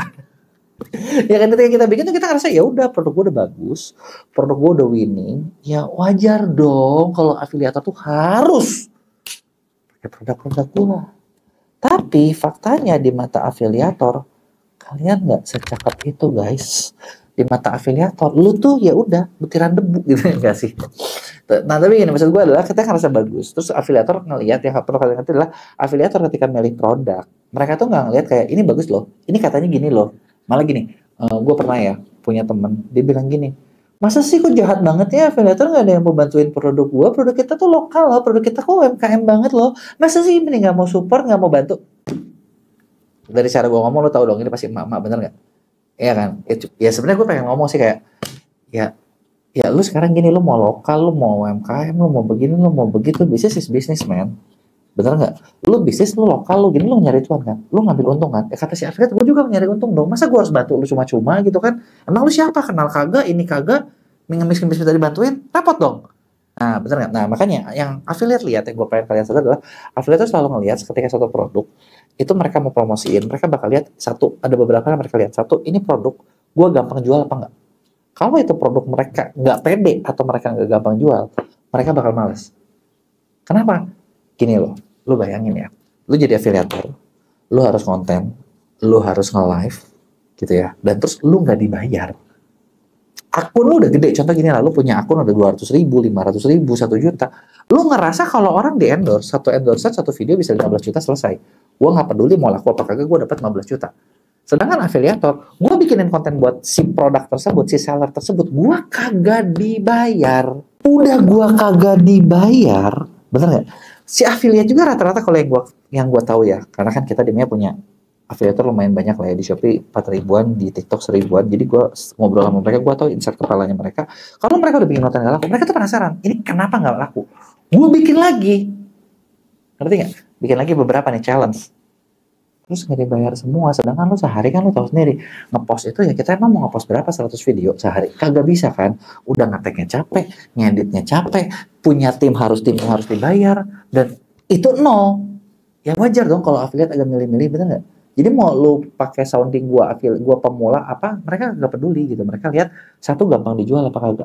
Ya kan, ketika kita bikin tuh kita ngerasa ya udah produk gue udah bagus, produk gue udah winning. Ya wajar dong kalau afiliator tuh harus pakai produk-produk gue. Tapi faktanya di mata afiliator, kalian nggak secakap itu guys. Di mata afiliator, lu tuh ya udah butiran debu gitu enggak sih? Nah, tapi gini, maksud gue adalah kita ngerasa bagus. Terus afiliator ngelihat, yang perlu kalian ngerti adalah afiliator ketika milih produk, mereka tuh nggak ngelihat kayak ini bagus loh, ini katanya gini loh. Malah gini, gue pernah ya punya temen, dia bilang gini, masa sih kok jahat banget ya afiliator nggak ada yang mau bantuin produk gue, produk kita tuh lokal loh, produk kita kok UMKM banget loh, masa sih ini nggak mau support, nggak mau bantu? Dari cara gue ngomong lo tau dong ini pasti emak-emak, bener nggak? Iya kan? Ya sebenarnya gue pengen ngomong sih kayak ya lu sekarang gini, lu mau lokal, lu mau UMKM, lu mau begini, lu mau begitu, bisnis is business man. Bener nggak? Lu bisnis, lu lokal, lu gini, lu nyari cuan kan? Lu ngambil untung kan? Kata si affiliate, gue juga nyari untung dong. Masa gue harus bantu lu cuma-cuma gitu kan? Emang lu siapa? Kenal kagak? Ini kagak? Ngemis-ngemis tadi bantuin? Repot dong. Nah, bener nggak? Nah, makanya yang affiliate lihat, yang gue pengen kalian sadar adalah affiliate itu selalu ngelihat ketika satu produk itu mereka mau promosiin, mereka bakal lihat satu, ada beberapa yang mereka lihat satu, ini produk gue gampang jual apa enggak. Kalau itu produk mereka nggak pede atau mereka nggak gampang jual, mereka bakal males. Kenapa? Gini loh, lu bayangin ya, lu jadi afiliator, lu harus konten, lu harus nge-live, gitu ya, dan terus lu nggak dibayar. Akun lu udah gede, contoh gini lah, lu punya akun udah 200.000, 500.000, 1 juta. Lu ngerasa kalau orang di endorse, satu endorse, satu video bisa 15 juta selesai. Gua nggak peduli mau laku apa kagak, gua dapat 15 juta. Sedangkan afiliator, gua bikinin konten buat si produk tersebut, si seller tersebut, gua kagak dibayar. Udah gua kagak dibayar, bener nggak? Si affiliate juga rata-rata kalau yang gua tahu ya, karena kan kita dimnya punya afiliator lumayan banyak lah ya, di Shopee 4 ribuan, di TikTok 1000-an. Jadi gue ngobrol sama mereka, gue tahu insight kepalanya mereka. Kalau mereka udah bikin konten gak laku, mereka tuh penasaran, ini kenapa gak laku? Gue bikin lagi. Ngerti gak? Bikin lagi beberapa nih challenge. Terus gak dibayar semua, sedangkan lu sehari kan lu tahu sendiri. Ngepost itu ya, kita emang mau ngepost berapa 100 video sehari? Kagak bisa kan? Udah ngeteknya capek, ngeditnya capek, punya tim harus dibayar, dan itu nol. Ya wajar dong kalau affiliate agak milih-milih, bener gak? Jadi mau lu pakai sounding gua pemula apa, mereka nggak peduli gitu. Mereka lihat satu gampang dijual apa kagak.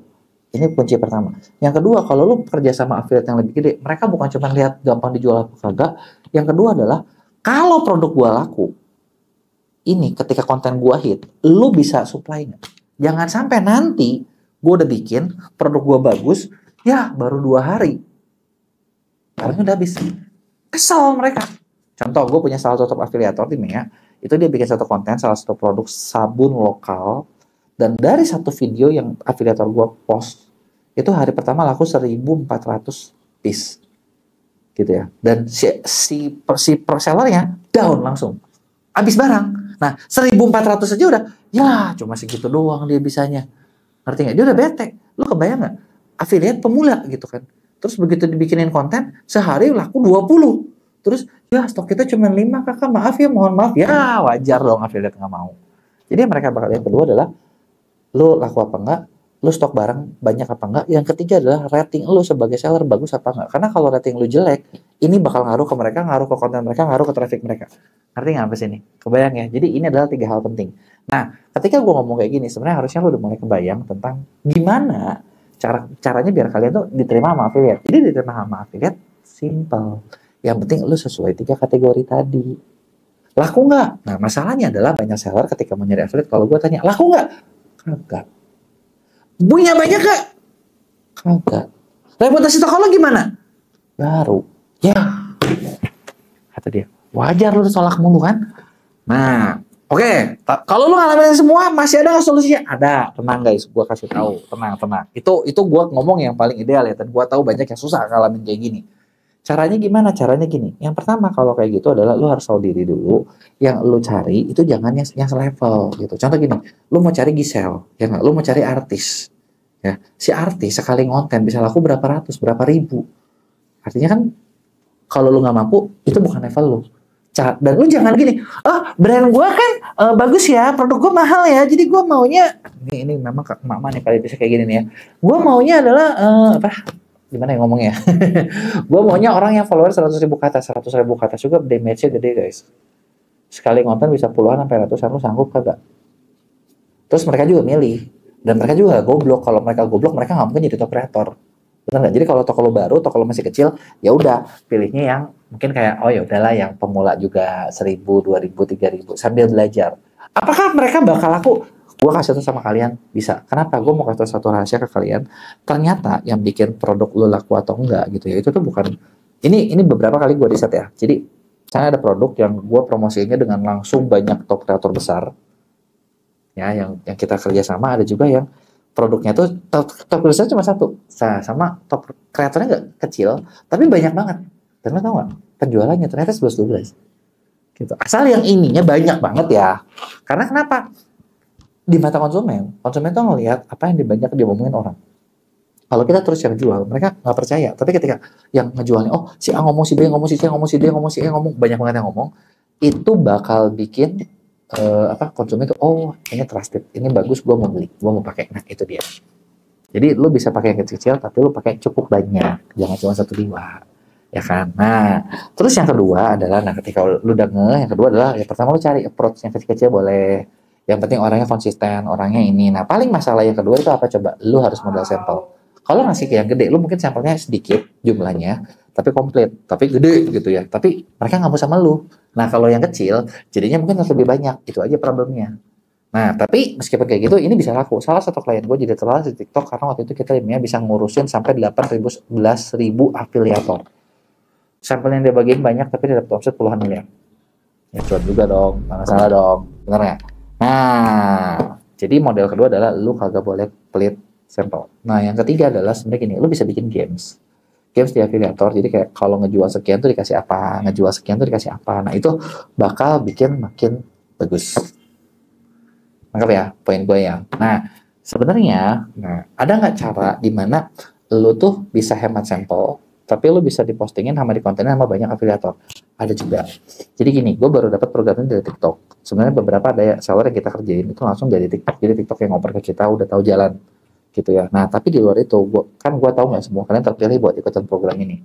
Ini kunci pertama. Yang kedua, kalau lu kerja sama affiliate yang lebih gede, mereka bukan cuma lihat gampang dijual apa kagak. Yang kedua adalah kalau produk gua laku, ini ketika konten gua hit, lu bisa supply nggak? Jangan sampai nanti gua udah bikin produk gua bagus, ya baru 2 hari, karena udah habis. Kesel mereka. Contoh, gue punya salah satu afiliator di Mea, itu dia bikin satu konten, salah satu produk sabun lokal, dan dari satu video yang afiliator gue post, itu hari pertama laku 1.400 piece, gitu ya. Dan si sellernya down langsung, habis barang. Nah, 1.400 aja udah, ya cuma segitu doang dia bisanya. Ngerti nggak? Dia udah bete. Lu kebayang nggak? Affiliate pemula gitu kan. Terus begitu dibikinin konten, sehari laku 20. Terus, ya stok kita cuma 5 kakak, maaf ya, mohon maaf. Ya wajar dong affiliate nggak mau. Jadi mereka bakal, yang kedua adalah, lu laku apa enggak, lu stok barang banyak apa enggak. Yang ketiga adalah rating lu sebagai seller bagus apa enggak. Karena kalau rating lu jelek, ini bakal ngaruh ke mereka, ngaruh ke konten mereka, ngaruh ke traffic mereka. Ngerti nggak sampai sini? Kebayang ya? Jadi ini adalah 3 hal penting. Nah, ketika gue ngomong kayak gini, sebenarnya harusnya lu udah mulai kebayang tentang gimana caranya biar kalian tuh diterima sama affiliate. Jadi diterima sama affiliate, simple. Yang penting lu sesuai 3 kategori tadi. Laku nggak? Nah, masalahnya adalah banyak seller ketika mau nyari affiliate, kalau gue tanya, laku nggak? Kagak. Punya banyak nggak? Kagak. Reputasi toko lo gimana? Baru. Ya. Kata dia, wajar lu tolak mulu kan? Nah, oke. Kalau lu ngalamin semua, masih ada nggak solusinya? Ada. Tenang guys, gue kasih tahu. Tenang. Itu gue ngomong yang paling ideal ya. Dan gue tahu banyak yang susah ngalamin kayak gini. Caranya gimana? Caranya gini. Yang pertama kalau kayak gitu adalah lu harus tahu diri dulu. Yang lu cari itu jangan yang selevel gitu. Contoh gini, lu mau cari Gisel, ya nggak? Lu mau cari artis, ya. Si artis sekali ngonten bisa laku berapa ratus, berapa ribu. Artinya kan kalau lu nggak mampu, itu bukan level lu. Dan lu jangan gini, brand gua kan bagus ya, produk gua mahal ya, jadi gua maunya ini memang mama nih kali bisa kayak gini nih ya. Gua maunya adalah gimana ya ngomongnya? Gue maunya orang yang follower 100.000 ke atas, 100.000 ke atas juga damage-nya gede guys. Sekali konten bisa puluhan sampai ratusan, lu sanggup kagak? Terus mereka juga milih, dan mereka juga gak goblok. Kalau mereka goblok, mereka nggak mungkin jadi top creator. Benar nggak? Jadi kalau toko lo baru, toko lo masih kecil, ya udah pilihnya yang mungkin kayak ya udahlah yang pemula juga 1.000, 2.000, 3.000 sambil belajar. Apakah mereka bakal laku? Gue kasih tahu sama kalian, bisa. Kenapa? Gue mau kasih tahu satu rahasia ke kalian. Ternyata yang bikin produk lo laku atau enggak gitu ya, itu tuh bukan, ini beberapa kali gue riset ya. Jadi, saya ada produk yang gue promosinya dengan langsung banyak top kreator besar. Ya, yang kita kerja sama, ada juga yang produknya tuh top besar cuma satu. Sama top kreatornya nggak kecil, tapi banyak banget. Dan lo tau nggak? Penjualannya ternyata 11-12. Gitu. Asal yang ininya banyak banget ya. Karena kenapa? Di mata konsumen tuh ngelihat apa yang banyak diomongin orang. Kalau kita terus yang jual, mereka nggak percaya. Tapi ketika yang ngejualnya, si A ngomong, si B ngomong, si C ngomong, si D ngomong, si E ngomong, banyak banget yang ngomong, itu bakal bikin konsumen tuh, ini trusted, ini bagus, gue mau beli, gue mau pakai. Nah itu dia. Jadi lu bisa pakai yang kecil-kecil, tapi lu pakai cukup banyak, jangan cuma 1-2. ya kan? Nah, terus yang kedua adalah, nah ketika lu udah yang kedua adalah, yang pertama lu cari approach yang kecil-kecil boleh. Yang penting orangnya konsisten, orangnya ini. Nah, paling masalah yang kedua itu apa coba? Lu harus modal sampel. Kalau ngasih ke yang gede, lu mungkin sampelnya sedikit jumlahnya, tapi komplit, tapi gede gitu ya. Tapi mereka nggak mau sama lu. Nah, kalau yang kecil, jadinya mungkin lebih banyak. Itu aja problemnya. Nah, tapi meskipun kayak gitu, ini bisa laku. Salah satu klien gue jadi terkenal di TikTok karena waktu itu kita bisa ngurusin sampai 8.000, 11.000 afiliator. Sampel yang dia bagiin banyak, tapi dia dapat omset puluhan miliar. Ya, cuan juga dong, nggak salah dong. Bener nggak? Nah, jadi model kedua adalah lu kagak boleh pelit sampel. Nah, yang ketiga adalah sebenarnya gini, lu bisa bikin games. Games di afiliator, jadi kayak kalau ngejual sekian tuh dikasih apa, ngejual sekian tuh dikasih apa. Nah, itu bakal bikin makin bagus. Nangkep ya poin gue ya. Nah, sebenarnya ada nggak cara di mana lu tuh bisa hemat sampel, tapi lu bisa dipostingin sama dikontenin sama banyak afiliator? Ada juga. Jadi gini, gue baru dapat program ini dari TikTok. Sebenarnya beberapa ada ya seller yang kita kerjain itu langsung dari TikTok. Jadi TikTok yang ngoper ke kita udah tahu jalan gitu ya. Nah, tapi di luar itu, gue tahu nggak semua kalian terpilih buat ikutan program ini.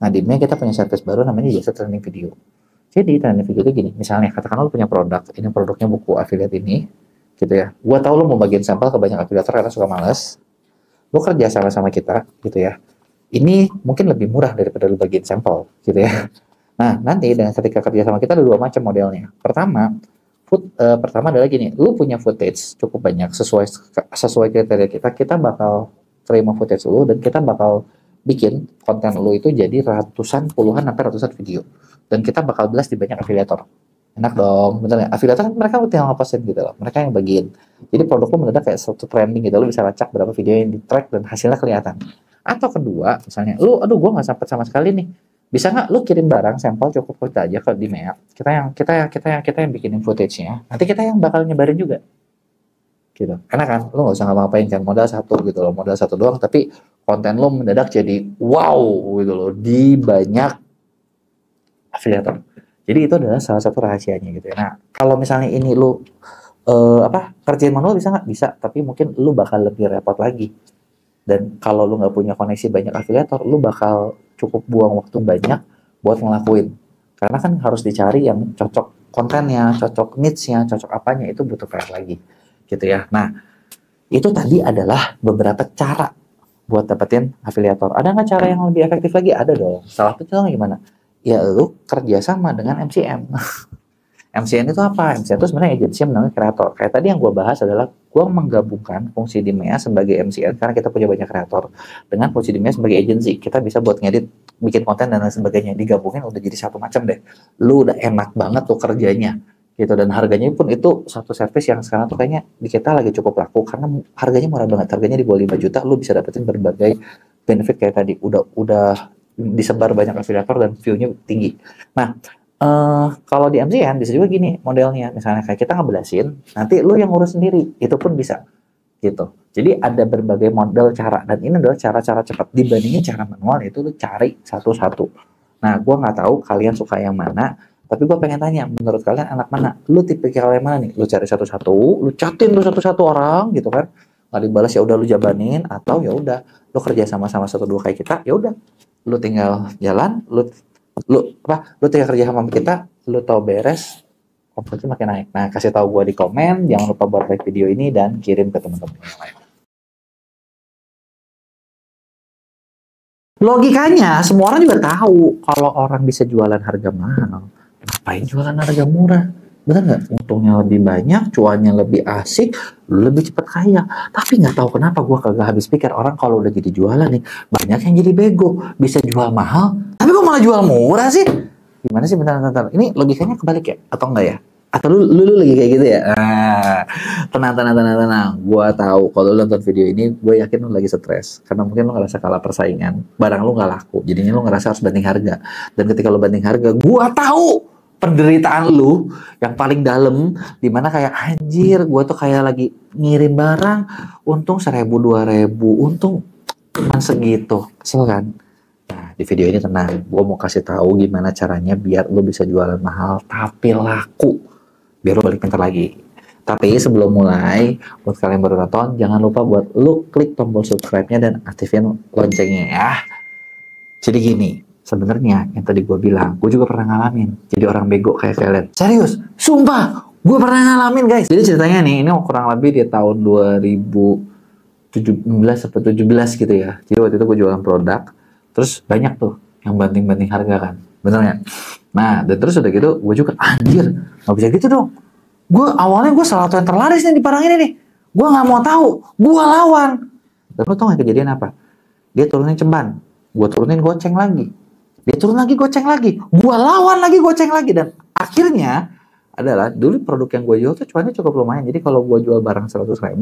Nah, di mana kita punya service baru namanya jasa training video. Jadi training video itu gini, misalnya katakanlah lu punya produk, ini produknya buku affiliate ini, gitu ya. Gua tahu lo mau bagiin sampel ke banyak afiliator karena suka males. Lo kerja sama kita, gitu ya. Ini mungkin lebih murah daripada lo bagiin sampel, gitu ya. Nah, nanti dengan ketika kerja sama kita ada dua macam modelnya. Pertama adalah gini, lo punya footage cukup banyak sesuai kriteria kita bakal terima footage lo dan kita bakal bikin konten lo itu jadi ratusan, puluhan sampai ratusan video. Dan kita bakal blast di banyak afiliator. Enak dong, bener ya? Afiliator kan mereka tinggal ngepostin gitu loh, mereka yang bagiin. Jadi produk lo mendadak kayak satu trending gitu, lo bisa lacak berapa video yang di track dan hasilnya kelihatan. Atau kedua, misalnya, lo, aduh gue nggak sempet sama sekali nih, bisa nggak lo kirim barang sampel cukup kita aja ke di Mea, kita yang bikinin footage-nya, nanti kita yang bakal nyebarin juga, gitu. Enak kan? Lo nggak usah ngapa-ngapain kan, modal satu gitu loh, modal satu doang, tapi konten lo mendadak jadi wow gitu loh di banyak afiliator. Jadi itu adalah salah satu rahasianya gitu ya. Nah, kalau misalnya ini lu kerjain manual bisa nggak? Bisa, tapi mungkin lu bakal lebih repot lagi. Dan kalau lu nggak punya koneksi banyak afiliator, lu bakal cukup buang waktu banyak buat ngelakuin. Karena kan harus dicari yang cocok kontennya, cocok niche-nya, cocok apanya, itu butuh PR lagi. Gitu ya. Nah, itu tadi adalah beberapa cara buat dapetin afiliator. Ada nggak cara yang lebih efektif lagi? Ada dong. Salah satunya gimana? Ya lu kerjasama dengan MCN. MCN itu apa? MCN itu sebenarnya agensi yang namanya kreator. Kayak tadi yang gue bahas adalah gue menggabungkan fungsi di MEA sebagai MCN karena kita punya banyak kreator dengan fungsi di MEA sebagai agensi. Kita bisa buat ngedit, bikin konten dan lain sebagainya. Digabungin udah jadi satu macam deh. Lu udah enak banget tuh kerjanya gitu, dan harganya pun itu satu service yang sekarang tuh kayaknya di kita lagi cukup laku karena harganya murah banget. Harganya di bawah 5 juta lu bisa dapetin berbagai benefit kayak tadi. Udah disebar banyak afiliator dan view-nya tinggi. Nah, kalau di MCN bisa juga gini modelnya, misalnya kayak kita ngebelasin, nanti lu yang ngurus sendiri, itu pun bisa gitu. Jadi ada berbagai model cara, dan ini adalah cara-cara cepat dibandingin cara manual, itu lu cari satu-satu. Nah, gue nggak tahu kalian suka yang mana, tapi gue pengen tanya, menurut kalian anak mana? Lu tipikal yang mana nih? Lu cari satu-satu, lu chatin lu satu-satu orang gitu kan? Nggak dibalas ya udah lu jabanin, atau ya udah lu kerja sama-sama satu dua kayak kita, ya udah lu tinggal jalan, lu tinggal kerja sama kita, lu tahu beres, konversi makin naik. Nah, kasih tahu gua di komen, jangan lupa buat like video ini dan kirim ke teman-teman yang lain. Logikanya, semua orang juga tahu kalau orang bisa jualan harga mahal, ngapain jualan harga murah? Bener nggak? Untungnya lebih banyak, cuannya lebih asik, lebih cepat kaya. Tapi nggak tahu kenapa gue kagak habis pikir, orang kalau udah jadi jualan nih, banyak yang jadi bego, bisa jual mahal, tapi kok malah jual murah sih? Gimana sih, bentar. Ini logikanya kebalik ya? Atau enggak ya? Atau lu lagi kayak gitu ya? Tenang. Gue tahu kalau lu nonton video ini, gue yakin lu lagi stres. Karena mungkin lu ngerasa kalah persaingan, barang lu nggak laku, jadinya lu ngerasa harus banding harga. Dan ketika lu banding harga, gue tahu penderitaan lu yang paling dalam, dimana kayak anjir gue tuh kayak lagi ngirim barang untung 1.000 2.000, untung cuma segitu, kesel kan? Nah, di video ini tenang, gue mau kasih tahu gimana caranya biar lu bisa jualan mahal tapi laku, biar lu balik pintar lagi. Tapi sebelum mulai, buat kalian baru nonton, jangan lupa buat lu klik tombol subscribe-nya dan aktifin loncengnya ya. Jadi gini, Sebenarnya yang tadi gue bilang, gue juga pernah ngalamin jadi orang bego kayak kalian. Serius, sumpah, gue pernah ngalamin guys. Jadi ceritanya nih, ini kurang lebih di tahun 2017 atau 17 gitu ya. Jadi waktu itu gue jualan produk, terus banyak tuh yang banting-banting harga kan, bener nggak? Nah, dan terus udah gitu, gue juga anjir, nggak bisa gitu dong. Awalnya gue salah satu yang terlaris nih di barang ini nih. Gue nggak mau tahu, gue lawan. Dan lo tau gak kejadian apa? Dia turunin ceban, gue turunin goceng lagi. Dia turun lagi goceng lagi, gue lawan lagi goceng lagi. Dan akhirnya adalah dulu produk yang gue jual tuh cuannya cukup lumayan. Jadi kalau gue jual barang 100.000,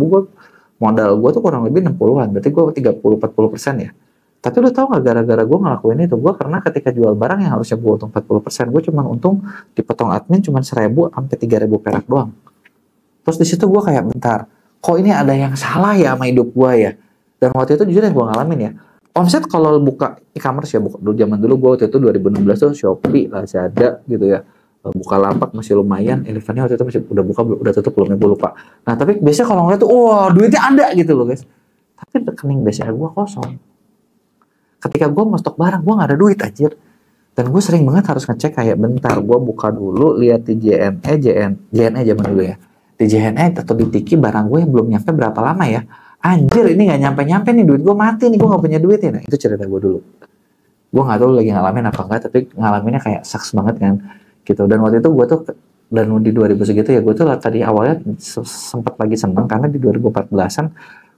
modal gue tuh kurang lebih 60-an, berarti gue 30-40% ya. Tapi lu tau gak gara-gara gue ngelakuin itu, gue karena ketika jual barang yang harusnya gue untung 40%, gue cuma untung dipotong admin cuma 1.000 sampai 3.000 perak doang. Terus di situ gue kayak bentar, kok ini ada yang salah ya sama hidup gue ya. Dan waktu itu jujur yang gue ngalamin ya, omset kalau buka e-commerce ya, zaman dulu gue waktu itu 2016 tuh Shopee, Lazada gitu ya, Bukalapak masih lumayan, Elevennya waktu itu masih udah buka, udah tutup belum ya gue lupa. Nah tapi biasanya kalau ngeliat tuh, wah duitnya ada gitu loh guys. Tapi rekening biasanya gue kosong. Ketika gue mau stok barang, gue gak ada duit anjir. Dan gue sering banget harus ngecek kayak bentar, gue buka dulu, lihat di JNE zaman dulu ya. Di JNE atau di Tiki barang gue yang belum nyampe berapa lama ya. Anjir ini gak nyampe-nyampe nih, duit gue mati nih, gue gak punya duit ya. Nah itu cerita gue dulu. Gue gak tahu lagi ngalamin apa enggak, tapi ngalaminnya kayak sucks banget kan gitu. Dan waktu itu gue tuh, dan di 2000 segitu ya, gue tuh tadi awalnya sempat lagi seneng karena di 2014an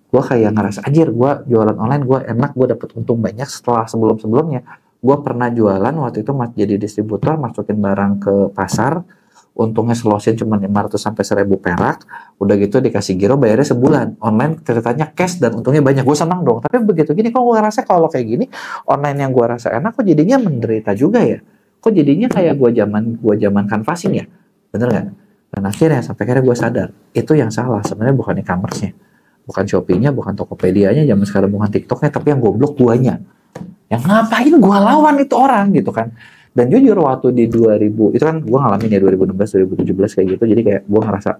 gue kayak ngerasa anjir, gue jualan online, gue enak, gue dapet untung banyak. Setelah sebelumnya gue pernah jualan waktu itu jadi distributor, masukin barang ke pasar, untungnya selosin cuma 500 sampai 1.000 perak. Udah gitu dikasih giro, bayarnya sebulan. Online ceritanya cash dan untungnya banyak. Gue senang dong. Tapi begitu gini, kok gue ngerasa kalau kayak gini online yang gue rasa enak, kok jadinya menderita juga ya. Kok jadinya kayak gue zaman canvassing ya, bener nggak? Dan akhirnya sampai akhirnya gue sadar itu yang salah sebenarnya bukan e-commerce-nya, bukan Shopee-nya, bukan Tokopedia-nya, zaman sekarang bukan TikTok-nya, tapi yang goblok guanya. Yang ngapain gue lawan itu orang gitu kan. Dan jujur waktu di 2000, itu kan gue ngalamin ya 2016, 2017 kayak gitu, jadi kayak gue ngerasa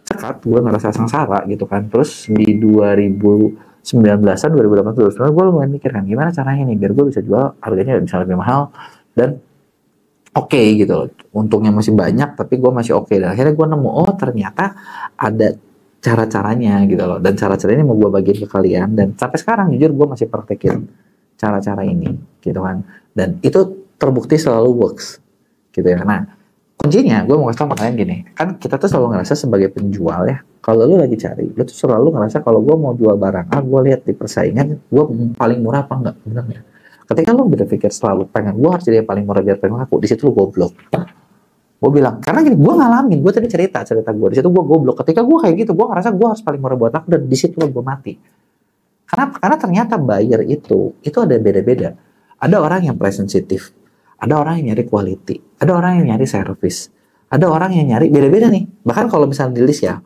cekat, gue ngerasa sengsara gitu kan. Terus di 2019-an, 2018, gue lumayan mikir kan, gimana caranya nih biar gue bisa jual harganya bisa lebih mahal, dan oke gitu loh. Untungnya masih banyak, tapi gue masih oke. Dan akhirnya gue nemu, oh ternyata ada cara-caranya gitu loh. Dan cara-cara ini mau gue bagiin ke kalian. Dan sampai sekarang jujur gue masih praktekin cara-cara ini gitu kan. Dan itu terbukti selalu works gitu ya. Nah kuncinya gue mau kasih tau sama kalian gini. Kan kita tuh selalu ngerasa sebagai penjual ya, kalau lu lagi cari, lu tuh selalu ngerasa kalau gue mau jual barang gue lihat di persaingan gue paling murah apa enggak, bener nggak? Ketika lu berpikir selalu pengen gue harus jadi yang paling murah biar pengen laku, di situ lu goblok. Gue bilang, karena gini, gue ngalamin, gue tadi cerita gue, di situ gue goblok. Ketika gue kayak gitu, gue ngerasa gue harus paling murah buat aku, dan di situ gue mati. Karena ternyata buyer itu ada beda-beda. Ada orang yang price sensitive, ada orang yang nyari quality, ada orang yang nyari service, ada orang yang nyari beda-beda nih. Bahkan kalau misalnya di list ya,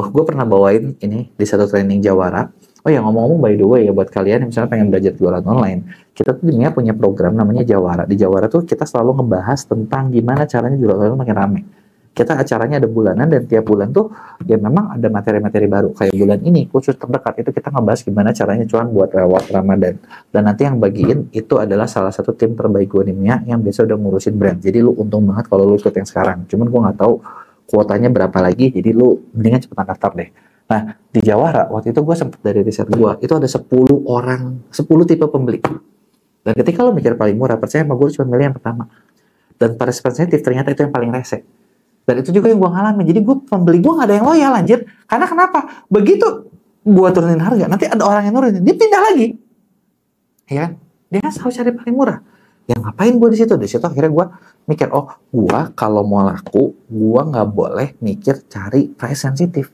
gue pernah bawain ini di satu training Jawara. Oh ya, ngomong-ngomong by the way ya, buat kalian yang misalnya pengen belajar jualan online, kita tuh dunia punya program namanya Jawara. Di Jawara tuh kita selalu ngebahas tentang gimana caranya jualan online makin rame. Kita acaranya ada bulanan, dan tiap bulan tuh ya memang ada materi-materi baru. Kayak bulan ini khusus terdekat itu kita ngebahas gimana caranya cuan buat lewat Ramadan. Dan nanti yang bagiin itu adalah salah satu tim terbaik gue Nimia yang biasa udah ngurusin brand. Jadi lu untung banget kalau lu ikut yang sekarang. Cuman gue nggak tahu kuotanya berapa lagi, jadi lu mendingan cepetan daftar deh. Nah, di Jawara, waktu itu gue sempat dari riset gue, itu ada 10 tipe pembeli. Dan ketika lo mikir paling murah, percaya sama gue cuma milih yang pertama. Dan pada sensitif, ternyata itu yang paling rese. Dan itu juga yang gue ngalamin. Jadi pembeli gue gak ada yang loyal, anjir. Karena kenapa? Begitu gue turunin harga, nanti ada orang yang nurunin, dia pindah lagi. Ya kan? Dia kan selalu cari paling murah. Yang ngapain gue di situ? Di situ akhirnya gue mikir, oh, gue kalau mau laku, gue gak boleh mikir cari price sensitif.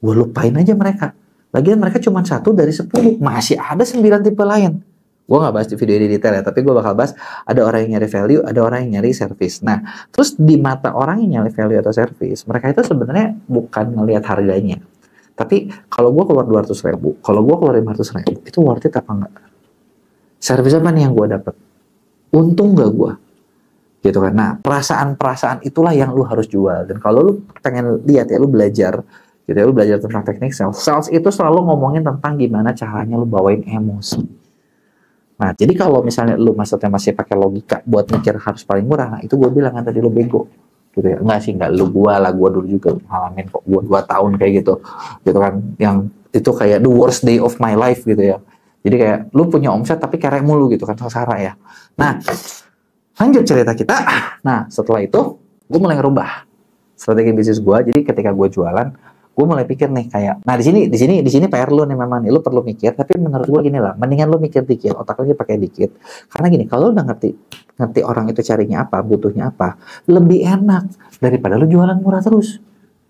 Gue lupain aja mereka. Lagian mereka cuma 1 dari 10. Masih ada 9 tipe lain. Gue gak bahas di video ini detail ya, tapi gue bakal bahas ada orang yang nyari value, ada orang yang nyari service. Nah, terus di mata orang yang nyari value atau service, mereka itu sebenarnya bukan ngelihat harganya. Tapi kalau gue keluar 200.000, kalau gue keluar 500.000, itu worth it apa enggak? Service apa nih yang gue dapat? Untung gak gue? Gitu kan. Nah, perasaan-perasaan itulah yang lu harus jual. Dan kalau lu pengen lihat ya, lu belajar gitu ya, lu belajar tentang teknik sales. Sales itu selalu ngomongin tentang gimana caranya lu bawain emosi. Nah, jadi kalau misalnya lu maksudnya masih pakai logika buat mikir harus paling murah, nah itu gue bilang kan tadi lu bego. Gitu ya. Enggak sih, enggak lu, gua dulu juga ngalamin kok. Gua 2 tahun kayak gitu. Gitu kan. Yang itu kayak the worst day of my life gitu ya. Jadi kayak lu punya omset tapi kerek mulu gitu kan, sengsara ya. Nah, lanjut cerita kita. Nah, setelah itu gue mulai ngerubah strategi bisnis gue. Jadi ketika gue jualan, gue mulai pikir nih kayak, nah di sini PR lu nih memang nih, lu perlu mikir. Tapi menurut gue gini lah, mendingan lu mikir dikit, otak lu pakai dikit. Karena gini, kalau lu udah ngerti orang itu carinya apa, butuhnya apa, lebih enak daripada lu jualan murah terus.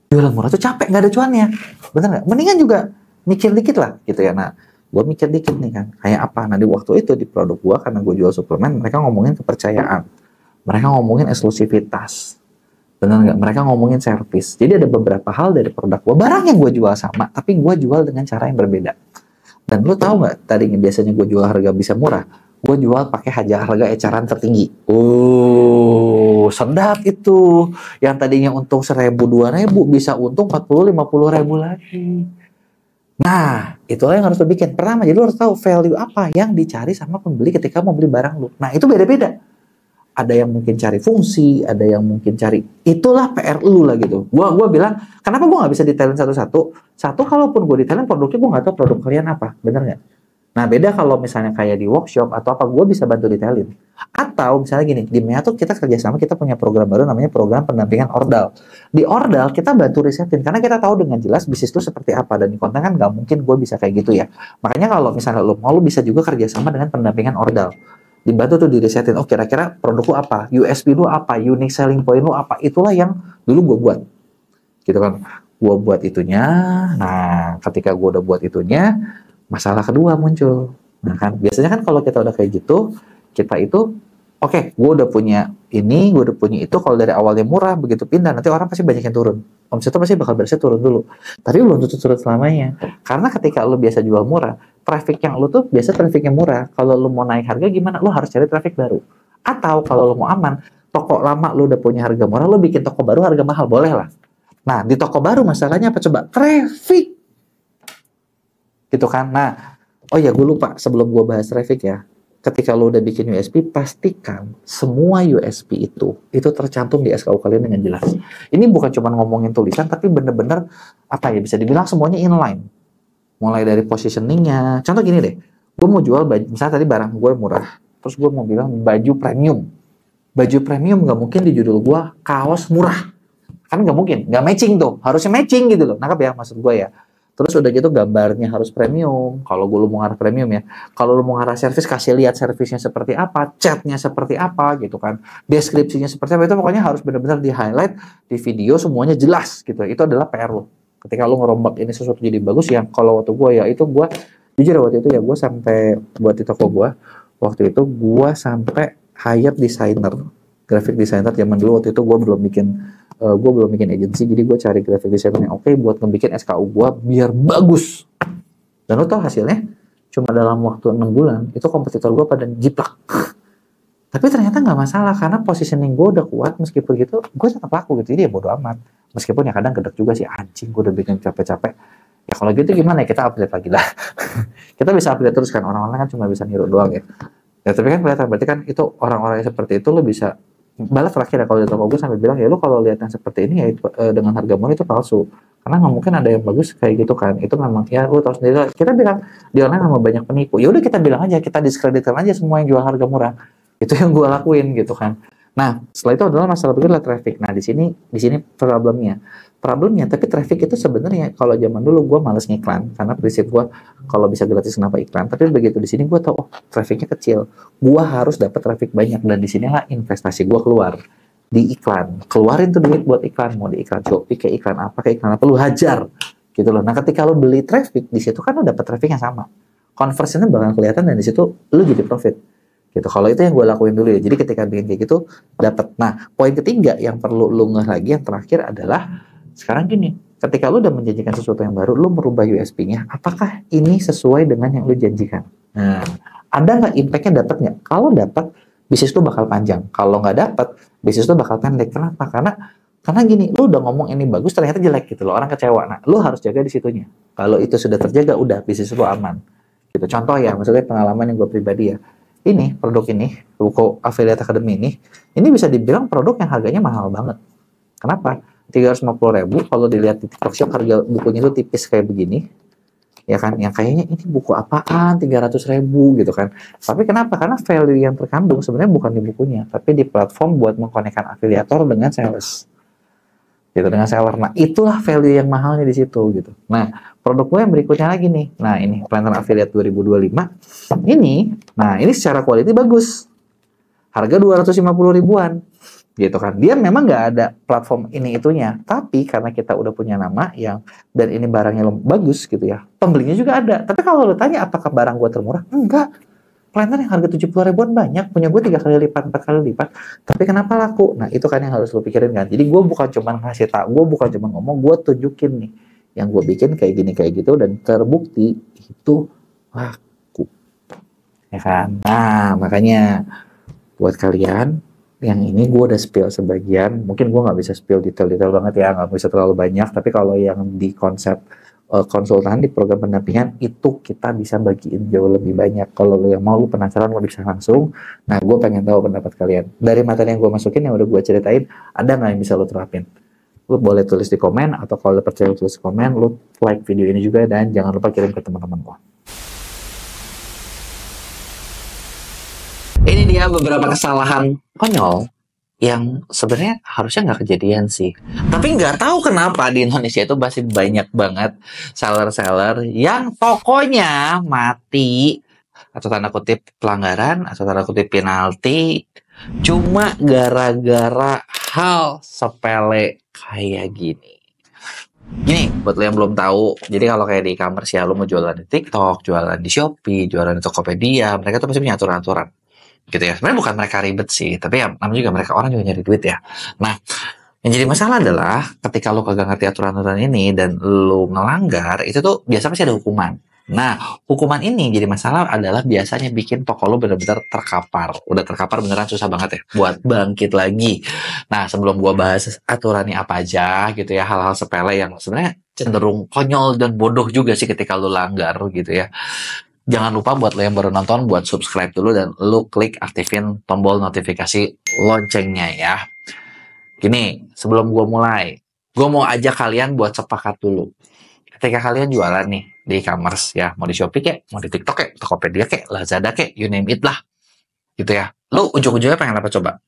Jualan murah tuh capek, nggak ada cuannya, bener nggak? Mendingan juga mikir dikit lah, gitu ya. Nah, gue mikir dikit nih kan, kayak apa? Nah, di waktu itu di produk gue, karena gue jual suplemen, mereka ngomongin kepercayaan, mereka ngomongin eksklusivitas. Benar nggak? Mereka ngomongin servis. Jadi ada beberapa hal dari produk gue, barang yang gue jual sama, tapi gue jual dengan cara yang berbeda. Dan lu tahu nggak, tadinya biasanya gue jual harga bisa murah, gue jual pakai harga eceran tertinggi. Sedap itu. Yang tadinya untung 1.000, 2.000, bisa untung 40, 50.000 lagi. Nah, itulah yang harus lu bikin. Pertama, jadi lu harus tahu value apa yang dicari sama pembeli ketika mau beli barang lu. Nah, itu beda-beda. Ada yang mungkin cari fungsi, ada yang mungkin cari, itulah PR lu lah gitu. Gua bilang, kenapa gua nggak bisa detailin satu-satu? Satu, kalaupun gua detailin produknya, gua nggak tahu produk kalian apa, bener nggak? Nah, beda kalau misalnya kayak di workshop atau apa, gua bisa bantu detailin. Atau misalnya gini, di MEA tuh kita kerjasama, kita punya program baru namanya program pendampingan ordal. Di ordal kita bantu risetin, karena kita tahu dengan jelas bisnis itu seperti apa, dan di konten kan nggak mungkin gua bisa kayak gitu ya. Makanya kalau misalnya lu mau, lu bisa juga kerjasama dengan pendampingan ordal. Dibantu tuh dirisetin, oh kira-kira produk lu apa, USP lu apa, unique selling point lu apa, itulah yang dulu gue buat, gitu kan. Gue buat itunya. Nah, ketika gue udah buat itunya, masalah kedua muncul. Nah kan, biasanya kan kalau kita udah kayak gitu, kita itu, oke, gue udah punya ini, gue udah punya itu. Kalau dari awalnya murah, begitu pindah, nanti orang pasti banyak yang turun. Omsetnya pasti bakal berasa turun dulu. Tapi belum tentu turun selamanya. Karena ketika lu biasa jual murah, traffic yang lu tuh biasa trafficnya murah. Kalau lu mau naik harga gimana? Lu harus cari traffic baru. Atau kalau lu mau aman, toko lama lu udah punya harga murah, lu bikin toko baru harga mahal, boleh lah. Nah, di toko baru masalahnya apa coba? Traffic. Gitu kan? Nah, oh ya gue lupa sebelum gue bahas traffic ya. Ketika lo udah bikin USP, pastikan semua USP itu tercantum di SKU kalian dengan jelas. Ini bukan cuma ngomongin tulisan, tapi bener-bener apa ya, bisa dibilang semuanya inline. Mulai dari positioningnya. Contoh gini deh, gue mau jual baju, misalnya tadi barang gue murah, terus gue mau bilang baju premium. Baju premium nggak mungkin di judul gue kaos murah. Kan nggak mungkin, nggak matching tuh. Harusnya matching gitu loh. Nangkep ya maksud gue ya. Terus udah gitu gambarnya harus premium. Kalau gue mau ngarah premium ya. Kalau lu mau ngarah servis, kasih lihat servisnya seperti apa, chatnya seperti apa gitu kan. Deskripsinya seperti apa, itu pokoknya harus benar-benar di highlight di video, semuanya jelas gitu. Itu adalah PR lo. Ketika lu ngerombak ini sesuatu jadi bagus ya. Kalau waktu gue ya itu gue jujur waktu itu ya gue sampai buat di toko gue. Waktu itu gue sampai hire designer, graphic designer. Zaman dulu waktu itu gue belum bikin agency, jadi gue cari graphic designer yang oke buat ngebikin SKU gue biar bagus. Dan lo tau hasilnya, cuma dalam waktu 6 bulan, itu kompetitor gue pada jiplak. Tapi ternyata nggak masalah, karena positioning gue udah kuat, meskipun gitu, gue tetap laku gitu, jadi ya bodo amat. Meskipun ya kadang gedek juga sih, anjing gue udah bikin capek-capek. Ya kalau gitu gimana ya, kita update lagi lah. Kita bisa update terus kan, orang-orang kan cuma bisa niru doang ya. Ya tapi kan kelihatan, berarti kan itu orang-orang yang seperti itu lo bisa balas terakhir ya kalau di toko gue sampai bilang ya lu kalau lihat yang seperti ini ya dengan harga murah itu palsu, karena nggak mungkin ada yang bagus kayak gitu kan. Itu memang ya lu tahu sendiri, kita bilang di online sama banyak penipu, ya udah kita bilang aja, kita diskreditkan aja semua yang jual harga murah. Itu yang gue lakuin gitu kan. Nah setelah itu adalah masalah berikutnya traffic. Nah di sini problemnya tapi traffic itu sebenarnya kalau zaman dulu gue males ngiklan, karena prinsip gue kalau bisa gratis kenapa iklan. Tapi begitu di sini gue tahu oh trafficnya kecil, gue harus dapat traffic banyak, dan disinilah investasi gue keluar di iklan. Keluarin tuh duit buat iklan, mau di iklan Shopee kayak iklan apa lu hajar gitu loh. Nah ketika lu beli traffic di situ kan lu dapat traffic yang sama, conversionnya bakal kelihatan, dan di situ lu jadi profit gitu. Kalau itu yang gue lakuin dulu ya. Jadi ketika bikin kayak gitu dapat. Nah poin ketiga yang perlu lu ngeh lagi, yang terakhir adalah sekarang gini, ketika lu udah menjanjikan sesuatu yang baru, lu merubah USP-nya, apakah ini sesuai dengan yang lu janjikan? Nah, ada nggak impact-nya, dapat nggak? Kalau dapat, bisnis lu bakal panjang. Kalau nggak dapat, bisnis lu bakal pendek. Kenapa? Karena gini, lu udah ngomong ini bagus, ternyata jelek gitu loh, orang kecewa. Nah, lu harus jaga di situnya. Kalau itu sudah terjaga, udah bisnis lu aman. Gitu. Contoh ya, maksudnya pengalaman yang gue pribadi ya. ini, produk ini, buku Affiliate Academy ini bisa dibilang produk yang harganya mahal banget. Kenapa? 350.000 kalau dilihat di TikTok Shop harga bukunya itu tipis kayak begini. Ya kan, yang kayaknya ini buku apaan 300.000 gitu kan. Tapi kenapa? Karena value yang terkandung sebenarnya bukan di bukunya, tapi di platform buat mengkonekkan afiliator dengan sales. Gitu, dengan seller. Nah, itulah value yang mahalnya di situ gitu. Nah, produk gue yang berikutnya lagi nih. Nah, ini Planner Affiliate 2025. Nah, ini secara quality bagus. Harga 250 ribuan. Gitu kan. Dia memang nggak ada platform ini itunya, tapi karena kita udah punya nama yang dan ini barangnya bagus gitu ya, pembelinya juga ada. Tapi kalau lo tanya apakah barang gue termurah, enggak. Planner yang harga 70 ribuan banyak, punya gue 3 kali lipat, 4 kali lipat, tapi kenapa laku? Nah, itu kan yang harus lo pikirin kan. Jadi gue bukan cuma ngasih tak, gue bukan cuma ngomong, gue tunjukin nih yang gue bikin kayak gini kayak gitu dan terbukti itu laku, ya kan. Nah, makanya buat kalian yang ini gue udah spill sebagian, mungkin gue nggak bisa spill detail-detail banget ya, nggak bisa terlalu banyak, tapi kalau yang di konsep konsultan di program pendampingan itu kita bisa bagiin jauh lebih banyak. Kalau lo yang mau, lo penasaran, lo bisa langsung. Nah, gue pengen tahu pendapat kalian dari materi yang gue masukin yang udah gue ceritain, ada nggak yang bisa lo terapin? Lo boleh tulis di komen, atau kalau lo percaya lo tulis di komen, lo like video ini juga, dan jangan lupa kirim ke teman-teman lo. Ini dia beberapa kesalahan konyol yang sebenarnya harusnya nggak kejadian sih. Tapi nggak tahu kenapa di Indonesia itu masih banyak banget seller-seller yang tokonya mati, atau tanda kutip pelanggaran, atau tanda kutip penalti, cuma gara-gara hal sepele kayak gini. Gini, buat lo yang belum tahu, jadi kalau kayak di e-commerce ya, lo mau jualan di TikTok, jualan di Shopee, jualan di Tokopedia, mereka tuh pasti punya aturan-aturan. Gitu ya, sebenarnya bukan mereka ribet sih, tapi ya namanya juga mereka orang juga nyari duit ya. Nah, yang jadi masalah adalah ketika lo kagak ngerti aturan-aturan ini dan lo ngelanggar, itu tuh biasa pasti ada hukuman. Nah, hukuman ini jadi masalah adalah biasanya bikin toko lo benar-benar terkapar. Udah terkapar beneran susah banget ya buat bangkit lagi. Nah, sebelum gua bahas aturannya apa aja gitu ya, hal-hal sepele yang sebenarnya cenderung konyol dan bodoh juga sih ketika lo langgar gitu ya. Jangan lupa buat lo yang baru nonton, buat subscribe dulu dan lo klik aktifin tombol notifikasi loncengnya ya. Gini, sebelum gue mulai, gue mau ajak kalian buat sepakat dulu. Ketika kalian jualan nih di e-commerce ya, mau di Shopee kek, mau di TikTok kek, Tokopedia kek, Lazada kek, you name it lah. Gitu ya. Lo ujung-ujungnya pengen apa coba?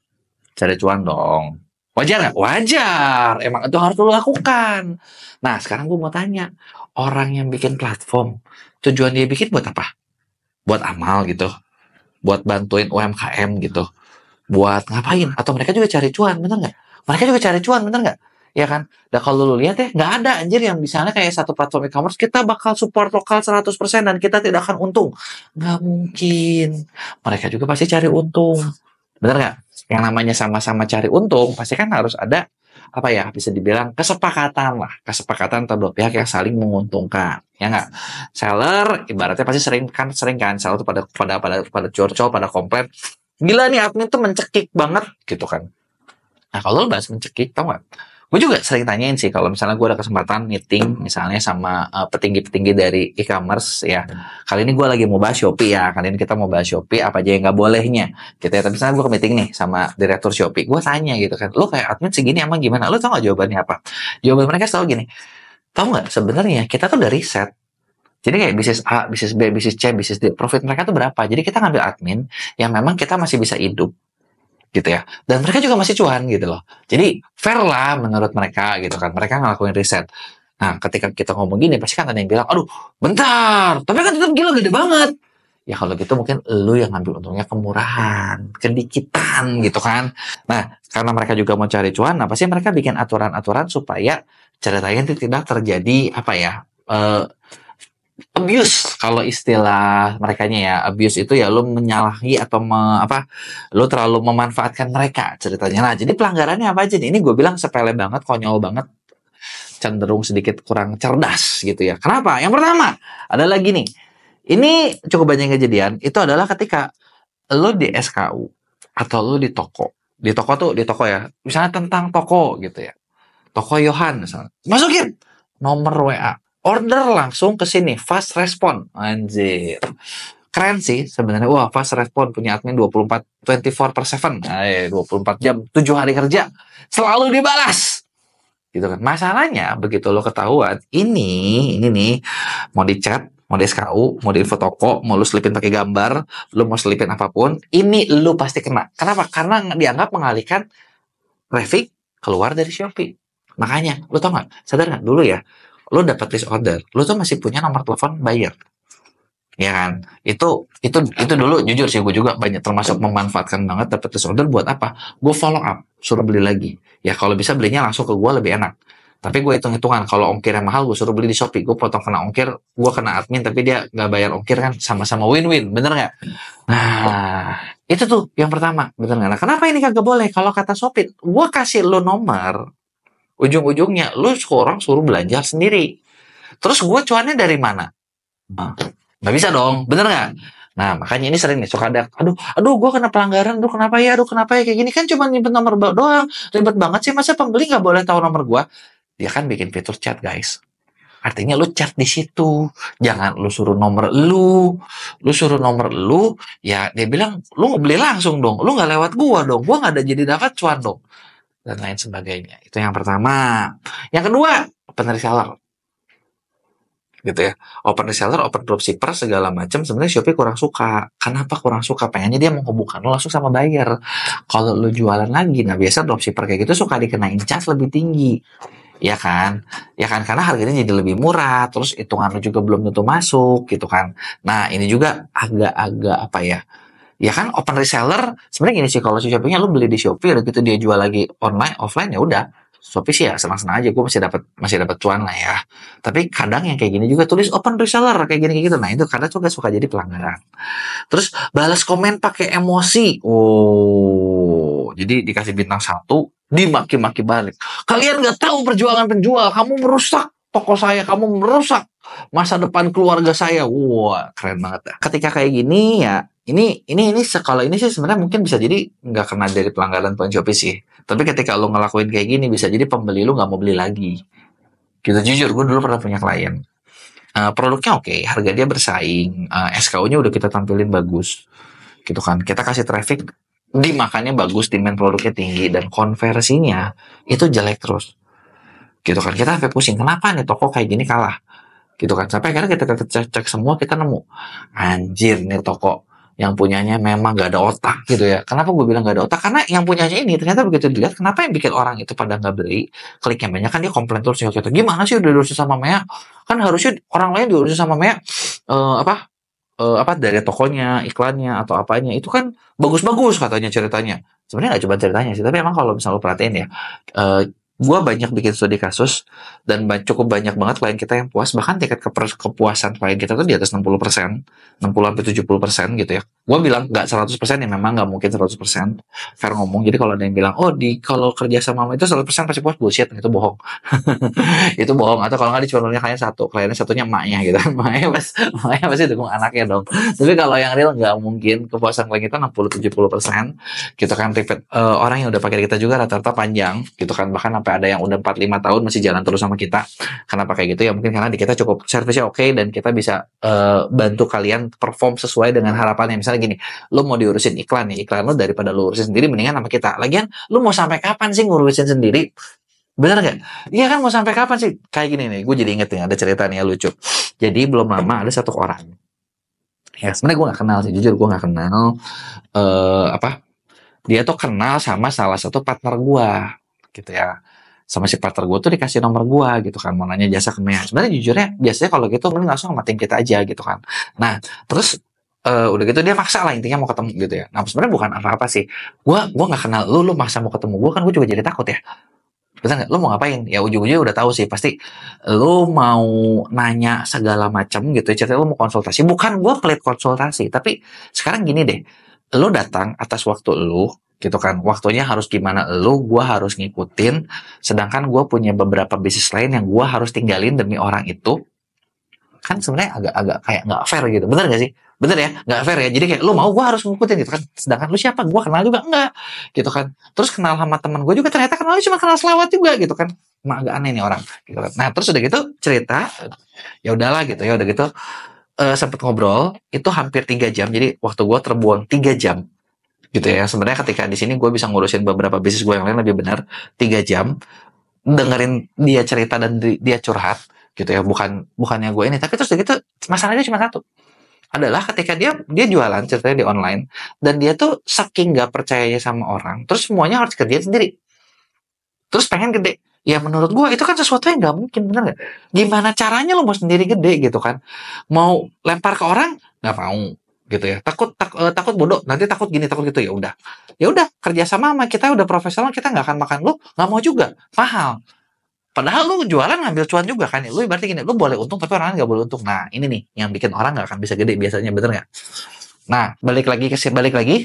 Cari cuan dong. Wajar nggak? Wajar. Emang itu harus lo lakukan. Nah, sekarang gue mau tanya. Orang yang bikin platform, tujuan dia bikin buat apa? Buat amal gitu. Buat bantuin UMKM gitu. Buat ngapain? Atau mereka juga cari cuan, bener nggak? Mereka juga cari cuan, bener nggak? Ya kan? Dan kalau lu lihat ya, nggak ada anjir yang misalnya kayak satu platform e-commerce, kita bakal support lokal 100% dan kita tidak akan untung. Nggak mungkin. Mereka juga pasti cari untung. Bener nggak? Yang namanya sama-sama cari untung, pasti kan harus ada apa ya, bisa dibilang kesepakatan lah, kesepakatan antara dua pihak yang saling menguntungkan, ya nggak? Seller ibaratnya pasti sering kan seller tuh pada curcol, pada komplain, gila nih admin tuh mencekik banget gitu kan. Nah, kalau lo bahas mencekik, tau nggak? Gue juga sering tanyain sih kalau misalnya gue ada kesempatan meeting misalnya sama petinggi-petinggi dari e-commerce ya. Kali ini gue lagi mau bahas Shopee ya. Kali ini kita mau bahas Shopee, apa aja yang nggak bolehnya gitu ya. Tapi misalnya gue ke meeting nih sama direktur Shopee, gue tanya gitu kan, lo kayak admin segini emang gimana? Lo tau nggak jawabannya apa? Jawaban mereka selalu gini, tau nggak sebenarnya kita tuh udah riset. Jadi kayak bisnis A, bisnis B, bisnis C, bisnis D, profit mereka tuh berapa? Jadi kita ngambil admin yang memang kita masih bisa hidup gitu ya, dan mereka juga masih cuan gitu loh. Jadi fair lah menurut mereka gitu kan, mereka ngelakuin riset. Nah, ketika kita ngomong gini pasti kan ada yang bilang, aduh bentar, tapi kan tetap gila gede banget. Ya kalau gitu mungkin lu yang ngambil untungnya kemurahan, kedikitan gitu kan. Nah, karena mereka juga mau cari cuan, nah pasti mereka bikin aturan-aturan supaya ceritanya tidak terjadi apa ya, abuse. Kalau istilah merekanya ya, abuse itu ya lo menyalahi atau lo terlalu memanfaatkan mereka ceritanya. Nah, jadi pelanggarannya apa aja nih? Ini gue bilang sepele banget, konyol banget, cenderung sedikit kurang cerdas gitu ya. Kenapa? Yang pertama, ada lagi nih. Ini cukup banyak kejadian, itu adalah ketika lo di SKU atau lo di toko. Di toko ya. Misalnya tentang toko gitu ya. Toko Yohan misalnya. Masukin nomor WA. Order langsung ke sini, fast respon. Anjir. Keren sih sebenarnya. Wah, fast respon punya admin 24/7. 24 jam, 7 hari kerja. Selalu dibalas. Gitu kan. Masalahnya begitu lo ketahuan, ini nih mau di chat, mau di SKU, mau di info toko, mau lu selipin pakai gambar, lu mau selipin apapun, ini lu pasti kena. Kenapa? Karena dianggap mengalihkan traffic keluar dari Shopee. Makanya, lu tau nggak? Sadar nggak dulu ya? Lu dapat list order, lu tuh masih punya nomor telepon buyer. Ya kan, itu dulu jujur sih gue juga banyak termasuk memanfaatkan banget dapat list order buat apa? Gue follow up, suruh beli lagi. Ya kalau bisa belinya langsung ke gue lebih enak. Tapi gue hitung-hitungan kalau ongkirnya mahal gue suruh beli di Shopee, gue potong kena ongkir, gue kena admin tapi dia nggak bayar ongkir kan sama-sama win-win, bener nggak? Nah itu tuh yang pertama, bener nggak? Nah kenapa ini kagak boleh? Kalau kata Shopee, gue kasih lo nomor, ujung-ujungnya lo seorang suruh belanja sendiri. Terus gue cuannya dari mana? Nah, nggak bisa dong, bener nggak? Nah, makanya ini sering nih, suka ada, aduh, gue kena pelanggaran, aduh, kenapa ya, kayak gini kan cuma nyimpen nomor doang, ribet banget sih, masa pembeli nggak boleh tahu nomor gue? Dia kan bikin fitur chat, guys. Artinya lu chat di situ, jangan lu suruh nomor lu suruh nomor lu, ya dia bilang, lu beli langsung dong, lu nggak lewat gua nggak ada jadi dapat cuan dong, dan lain sebagainya. Itu yang pertama. Yang kedua, open reseller. Gitu ya, open reseller, open dropshipper segala macam sebenarnya Shopee kurang suka. Kenapa kurang suka? Pengennya dia mau hubungkan lo langsung sama buyer. Kalau lo jualan lagi, nah biasa dropshipper kayak gitu suka dikenain charge lebih tinggi, ya kan? Ya kan, karena harganya jadi lebih murah, terus hitungan lo juga belum tentu masuk gitu kan. Nah ini juga agak-agak apa ya? Ya kan open reseller sebenarnya gini sih, kalau si Shopee-nya lo beli di Shopee udah gitu dia jual lagi online offline ya udah Shopee sih ya senang-senang aja, gue masih dapat cuan lah ya. Tapi kadang yang kayak gini juga tulis open reseller kayak gini gitu. Nah itu kadang juga suka jadi pelanggaran. Terus balas komen pakai emosi. Oh, jadi dikasih bintang 1, dimaki-maki balik. Kalian nggak tahu perjuangan penjual, kamu merusak toko saya, kamu merusak masa depan keluarga saya. Wah, keren banget. Ketika kayak gini ya, ini kalau ini sih sebenarnya mungkin bisa jadi nggak kena dari pelanggaran poin Shopee sih. Tapi ketika lo ngelakuin kayak gini bisa jadi pembeli lo nggak mau beli lagi. Gitu jujur, gue dulu pernah punya klien. Produknya oke, harga dia bersaing, SKU-nya udah kita tampilin bagus, gitu kan. Kita kasih traffic, dimakannya bagus, demand produknya tinggi dan konversinya itu jelek terus, gitu kan. Kita sampai pusing, kenapa nih toko kayak gini kalah, gitu kan. Sampai akhirnya kita cek semua, kita nemu, anjir nih toko yang punyanya memang gak ada otak gitu ya. Kenapa gue bilang gak ada otak? Karena yang punyanya ini ternyata begitu dilihat, kenapa yang bikin orang itu pada nggak beli, kliknya banyak kan dia komplain terus ya gitu. Gimana sih udah diurusin sama Mea? Kan harusnya orang lain diurusin sama Mea apa dari tokonya, iklannya atau apanya itu kan bagus-bagus katanya ceritanya. Sebenarnya nggak cuma ceritanya sih, tapi emang kalau misalnya lo perhatiin ya, gue banyak bikin studi kasus dan cukup banyak banget klien kita yang puas, bahkan tingkat kepuasan klien kita tuh di atas 60%, 60-70% gitu ya. Gue bilang nggak 100% ya, memang nggak mungkin 100% fair ngomong. Jadi kalau ada yang bilang oh kalau kerja sama itu 100% pasti puas, bullshit, itu bohong. Itu bohong. Atau kalau nggak dicontohnya kliennya satunya emaknya gitu. Makanya pasti dukung anaknya dong. Tapi kalau yang real nggak mungkin, kepuasan klien kita 60-70% gitu kan. Repeat, orang yang udah pakai kita juga rata-rata panjang gitu kan, bahkan sampai ada yang udah 4-5 tahun masih jalan terus sama kita. Kenapa kayak gitu ya? Mungkin karena di kita cukup servisnya oke dan kita bisa bantu kalian perform sesuai dengan harapannya. Misalnya gini, lo mau diurusin iklan nih, iklan lo daripada lo urusin sendiri mendingan sama kita. Lagian lo mau sampai kapan sih ngurusin sendiri? Bener gak? Iya kan, mau sampai kapan sih? Kayak gini nih, gue jadi inget nih ada cerita nih ya lucu. Jadi belum lama ada satu orang, ya sebenarnya gue gak kenal sih, jujur gue gak kenal, dia tuh kenal sama salah satu partner gue gitu ya. Sama si partner gue tuh dikasih nomor gue gitu kan, mau nanya jasa ke Mea. Sebenarnya jujurnya biasanya kalau gitu mending langsung sama tim kita aja gitu kan. Nah terus udah gitu dia maksa lah, intinya mau ketemu gitu ya. Nah sebenarnya bukan apa-apa sih, gue nggak kenal lu maksa mau ketemu gue, kan gue juga jadi takut ya. Betul nggak? Lu mau ngapain? Ya ujung-ujungnya udah tahu sih, pasti lu mau nanya segala macam gitu ya. Ceritanya lu mau konsultasi, bukan gue pelit konsultasi, tapi sekarang gini deh, lu datang atas waktu lu gitu kan, waktunya harus gimana gue harus ngikutin, sedangkan gue punya beberapa bisnis lain yang gue harus tinggalin demi orang itu, kan sebenarnya agak-agak kayak nggak fair gitu, bener gak sih? Bener ya, nggak fair ya. Jadi kayak lu mau gue harus ngikutin gitu kan, sedangkan lu siapa, gue kenal juga enggak gitu kan. Terus kenal sama teman gue juga ternyata kenalnya cuma kenal selewat juga gitu kan, emang agak aneh nih orang gitu kan. Nah terus udah gitu cerita, ya udahlah gitu ya, udah gitu sempet ngobrol itu hampir 3 jam, jadi waktu gue terbuang 3 jam gitu ya. Sebenarnya ketika di sini gue bisa ngurusin beberapa bisnis gue yang lain lebih benar. 3 jam dengerin dia cerita dan dia curhat gitu ya, bukannya gue ini, tapi terus gitu masalahnya cuma satu, adalah ketika dia jualan ceritanya di online, dan dia tuh saking gak percayanya sama orang, terus semuanya harus kerjain sendiri, terus pengen gede. Ya menurut gue itu kan sesuatu yang gak mungkin, bener gak? Gimana caranya lo mau sendiri gede gitu kan? Mau lempar ke orang nggak mau gitu ya, takut bodoh, nanti takut gini takut gitu. Ya udah kerja sama kita udah profesional, kita nggak akan makan lo, nggak mau juga mahal. Padahal lu jualan ngambil cuan juga kan ya. Lu berarti gini, lu boleh untung tapi orang lain nggak boleh untung. Nah, ini nih yang bikin orang nggak akan bisa gede biasanya, bener nggak? Nah, balik lagi.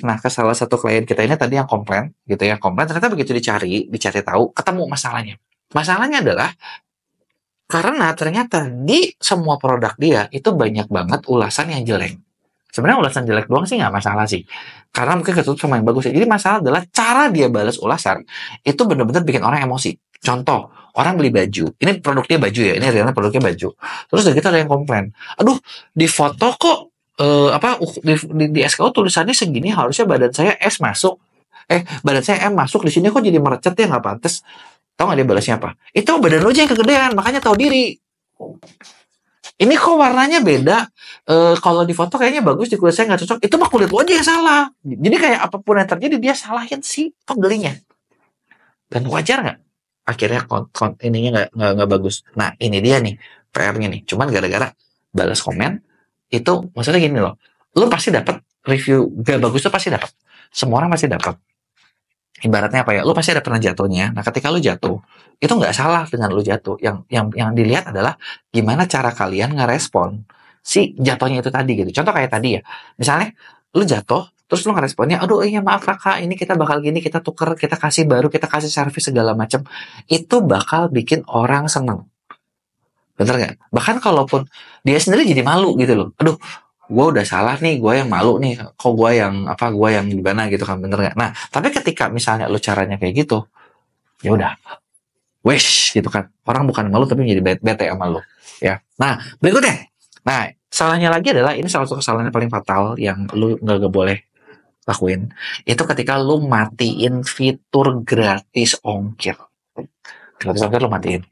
Nah, ke salah satu klien kita ini tadi yang komplain gitu ya. Komplain ternyata begitu dicari tahu, ketemu masalahnya. Masalahnya adalah karena ternyata di semua produk dia itu banyak banget ulasan yang jelek. Sebenarnya ulasan jelek doang sih nggak masalah sih. Karena mungkin ketutup sama yang bagus ya. Jadi masalah adalah cara dia balas ulasan itu benar-benar bikin orang emosi. Contoh, orang beli baju. Ini produknya baju ya. Ini realnya produknya baju. Terus dari kita ada yang komplain. Aduh, di foto kok di SKU tulisannya segini, harusnya badan saya S masuk. Badan saya M masuk, di sini kok jadi merecet ya, nggak pantas. Tahu nggak dia balasnya apa? Itu badan lo aja yang kegedean, makanya tahu diri. Ini kok warnanya beda. Kalau di foto kayaknya bagus, di kulit saya nggak cocok. Itu mah kulit lo aja yang salah. Jadi kayak apapun yang terjadi dia salahin si pembelinya. Dan wajar nggak? Akhirnya ininya nggak bagus. Nah ini dia nih PR-nya nih. Cuman gara-gara balas komen itu, maksudnya gini loh. Lo pasti dapat review gak bagus tuh pasti dapat. Semua orang pasti dapat. Ibaratnya apa ya? Lo pasti ada pernah jatuhnya. Nah ketika lo jatuh, itu nggak salah dengan lo jatuh. Yang dilihat adalah gimana cara kalian ngerespon si jatuhnya itu tadi gitu. Contoh kayak tadi ya. Misalnya lo jatuh, terus lo ngeresponnya, aduh iya maaf kakak, ini kita bakal gini, kita tuker, kita kasih baru, kita kasih servis segala macam. Itu bakal bikin orang seneng. Bener nggak? Bahkan kalaupun dia sendiri jadi malu gitu loh. Aduh, gue udah salah nih, gue yang malu nih, kok gue yang gimana gitu kan, bener nggak? Nah, tapi ketika misalnya lo caranya kayak gitu, ya udah, wish gitu kan, orang bukan malu tapi menjadi bete sama lo, ya. Nah, berikutnya, nah salahnya lagi adalah ini salah satu kesalahan yang paling fatal yang lo nggak boleh lakuin, itu ketika lo matiin fitur gratis ongkir. Gratis ongkir lo matiin,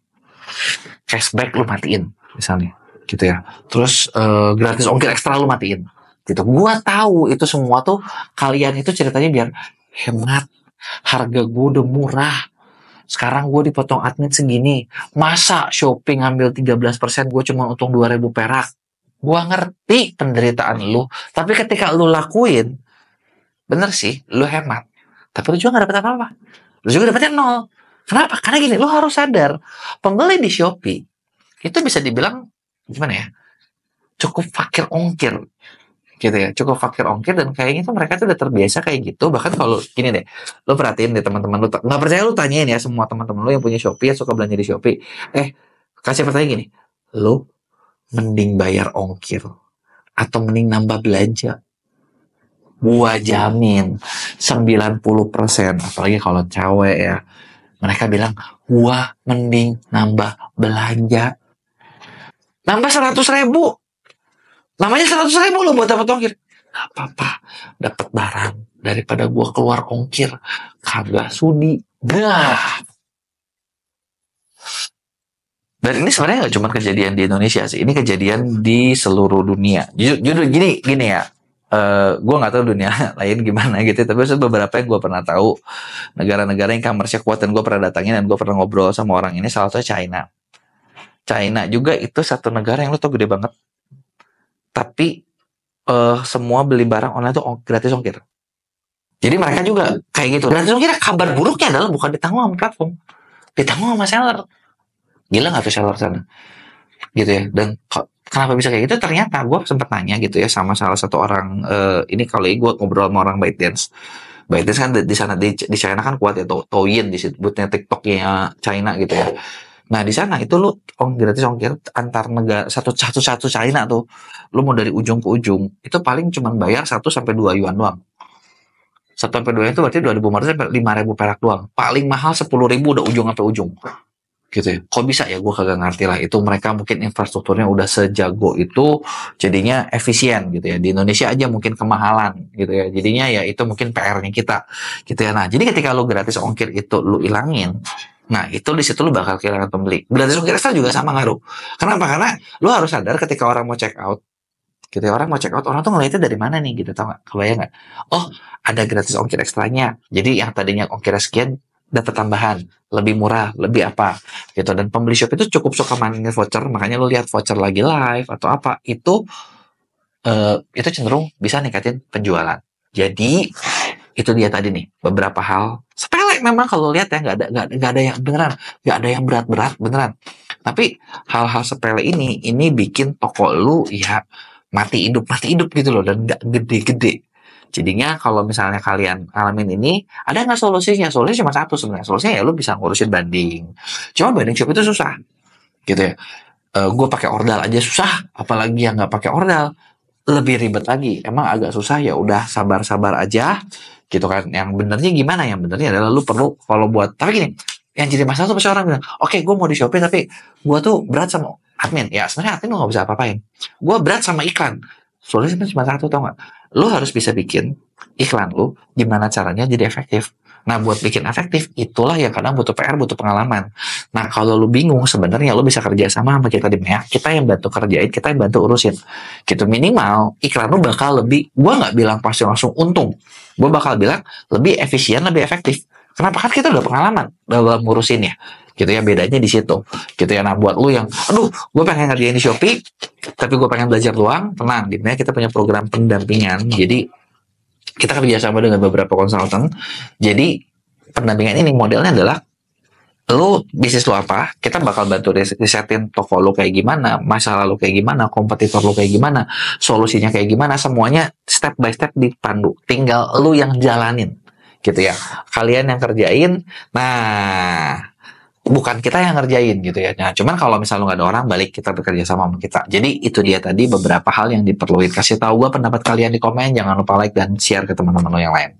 cashback lo matiin, misalnya. Gitu ya. Terus gratis ongkir ekstra lu matiin. Gitu. Gua tahu itu semua tuh kalian itu ceritanya biar hemat. Harga gue udah murah. Sekarang gue dipotong admin segini. Masa shopping ambil 13% gue cuma untung 2.000 perak. Gua ngerti penderitaan lu, tapi ketika lu lakuin, bener sih, lu hemat. Tapi lu juga gak dapet apa-apa. Lu juga dapetnya 0. Kenapa? Karena gini, lu harus sadar, pembeli di Shopee itu bisa dibilang gimana ya, cukup fakir ongkir gitu ya, cukup fakir ongkir, dan kayaknya tuh mereka tuh udah terbiasa kayak gitu. Bahkan kalau gini deh, lo perhatiin deh teman-teman lo, nggak percaya lo tanyain ya semua teman-teman lo yang punya Shopee, yang suka belanja di Shopee, kasih pertanyaan gini, lo mending bayar ongkir atau mending nambah belanja? Gua jamin 90%, apalagi kalau cewek ya, mereka bilang gua mending nambah belanja. Nambah 100.000. Namanya 100.000 lo buat dapat ongkir. Gak apa-apa. Dapat barang daripada gua keluar ongkir. Kagak sudi. Nah. Dan ini sebenarnya gak cuma kejadian di Indonesia sih. Ini kejadian di seluruh dunia. Jujur gini ya. Gue gak tahu dunia lain gimana gitu. Tapi beberapa yang gue pernah tahu. Negara-negara yang commerce-nya kuat. Dan gue pernah datangin dan gue pernah ngobrol sama orang ini. Salah satunya China. China juga itu satu negara yang lo tau gede banget. Tapi semua beli barang online tuh gratis ongkir. Jadi mereka juga kayak gitu. Gratis ongkir, kabar buruknya adalah bukan ditanggung sama platform, ditanggung sama seller. Gila gak tuh seller sana? Gitu ya. Dan kenapa bisa kayak gitu? Ternyata gue sempet nanya gitu ya sama salah satu orang, ini kali gue ngobrol sama orang ByteDance. ByteDance kan di sana di China kan kuat ya, Douyin disebutnya TikToknya China gitu ya. Nah di sana itu lu gratis ongkir antar negara satu China tuh, lu mau dari ujung ke ujung itu paling cuma bayar 1 sampai 2 yuan doang. 1 sampai 2 yuan itu berarti 2.500 sampai 5.000 perak doang. Paling mahal 10.000 udah ujung sampai ujung. gitu ya. Kok bisa ya, gue kagak ngerti lah. Itu mereka mungkin infrastrukturnya udah sejago itu, jadinya efisien gitu ya. Di Indonesia aja mungkin kemahalan gitu ya. Jadinya ya itu mungkin PR-nya kita gitu ya. Nah, jadi ketika lu gratis ongkir itu lu ilangin, nah itu di situ lu bakal kehilangan pembeli. Gratis ongkir ekstra juga sama ngaruh. Kenapa? Karena lu harus sadar ketika orang mau check out gitu ya, orang mau check out, orang tuh ngeliatnya dari mana nih gitu, tau gak? Kebayang gak? Oh, ada gratis ongkir ekstranya, jadi yang tadinya ongkirnya sekian dapat tambahan, lebih murah, lebih apa gitu. Dan pembeli shop itu cukup suka mainin voucher, makanya lu lihat voucher lagi live atau apa itu cenderung bisa ningkatin penjualan. Jadi itu dia tadi nih beberapa hal sepele memang kalau lihat ya, nggak ada yang beneran, nggak ada yang berat-berat beneran. Tapi hal-hal sepele ini bikin toko lu ya mati hidup gitu loh, dan nggak gede-gede. Jadinya kalau misalnya kalian alamin ini, ada nggak solusinya? Solusinya cuma satu sebenarnya. Solusinya ya lu bisa ngurusin banding. Cuma banding shop itu susah, gitu ya. Gue pakai ordal aja susah, apalagi yang nggak pakai ordal lebih ribet lagi. Emang agak susah, ya udah sabar-sabar aja, gitu kan. Yang benernya gimana? Yang benernya adalah lu perlu kalau buat. Tapi gini, yang jadi masalah tuh pasti orang bilang, oke, gue mau di Shopee tapi gue tuh berat sama admin. Ya sebenarnya admin lu nggak bisa apa-apain. Gue berat sama iklan. Solusinya cuma satu, tau gak? Lu harus bisa bikin iklan lu gimana caranya jadi efektif. Nah, buat bikin efektif, itulah yang kadang butuh PR, butuh pengalaman. Nah, kalau lu bingung, sebenarnya lu bisa kerja sama kita di Mea. Kita yang bantu kerjain, kita yang bantu urusin. Gitu, minimal iklan lu bakal lebih, gue nggak bilang pasti langsung untung. Gue bakal bilang lebih efisien, lebih efektif. Kenapa? Kan kita udah pengalaman dalam ngurusinnya. Gitu ya, bedanya di situ. Gitu ya. Nah, buat lu yang, aduh, gue pengen ngerjain di Shopee, tapi gue pengen belajar doang, tenang. Di Mea kita punya program pendampingan. Jadi, kita kerja sama dengan beberapa konsultan. Jadi, pendampingan ini modelnya adalah lu bisnis lu apa, kita bakal bantu risetin toko lu kayak gimana, masalah lu kayak gimana, kompetitor lu kayak gimana, solusinya kayak gimana, semuanya step by step dipandu. Tinggal lu yang jalanin. Gitu ya. Kalian yang kerjain. Nah, bukan kita yang ngerjain gitu ya. Nah, cuman kalau misalnya nggak ada orang, balik kita bekerja sama kita. Jadi itu dia tadi beberapa hal yang diperluin. Kasih tahu gue pendapat kalian di komen. Jangan lupa like dan share ke teman-teman lo yang lain.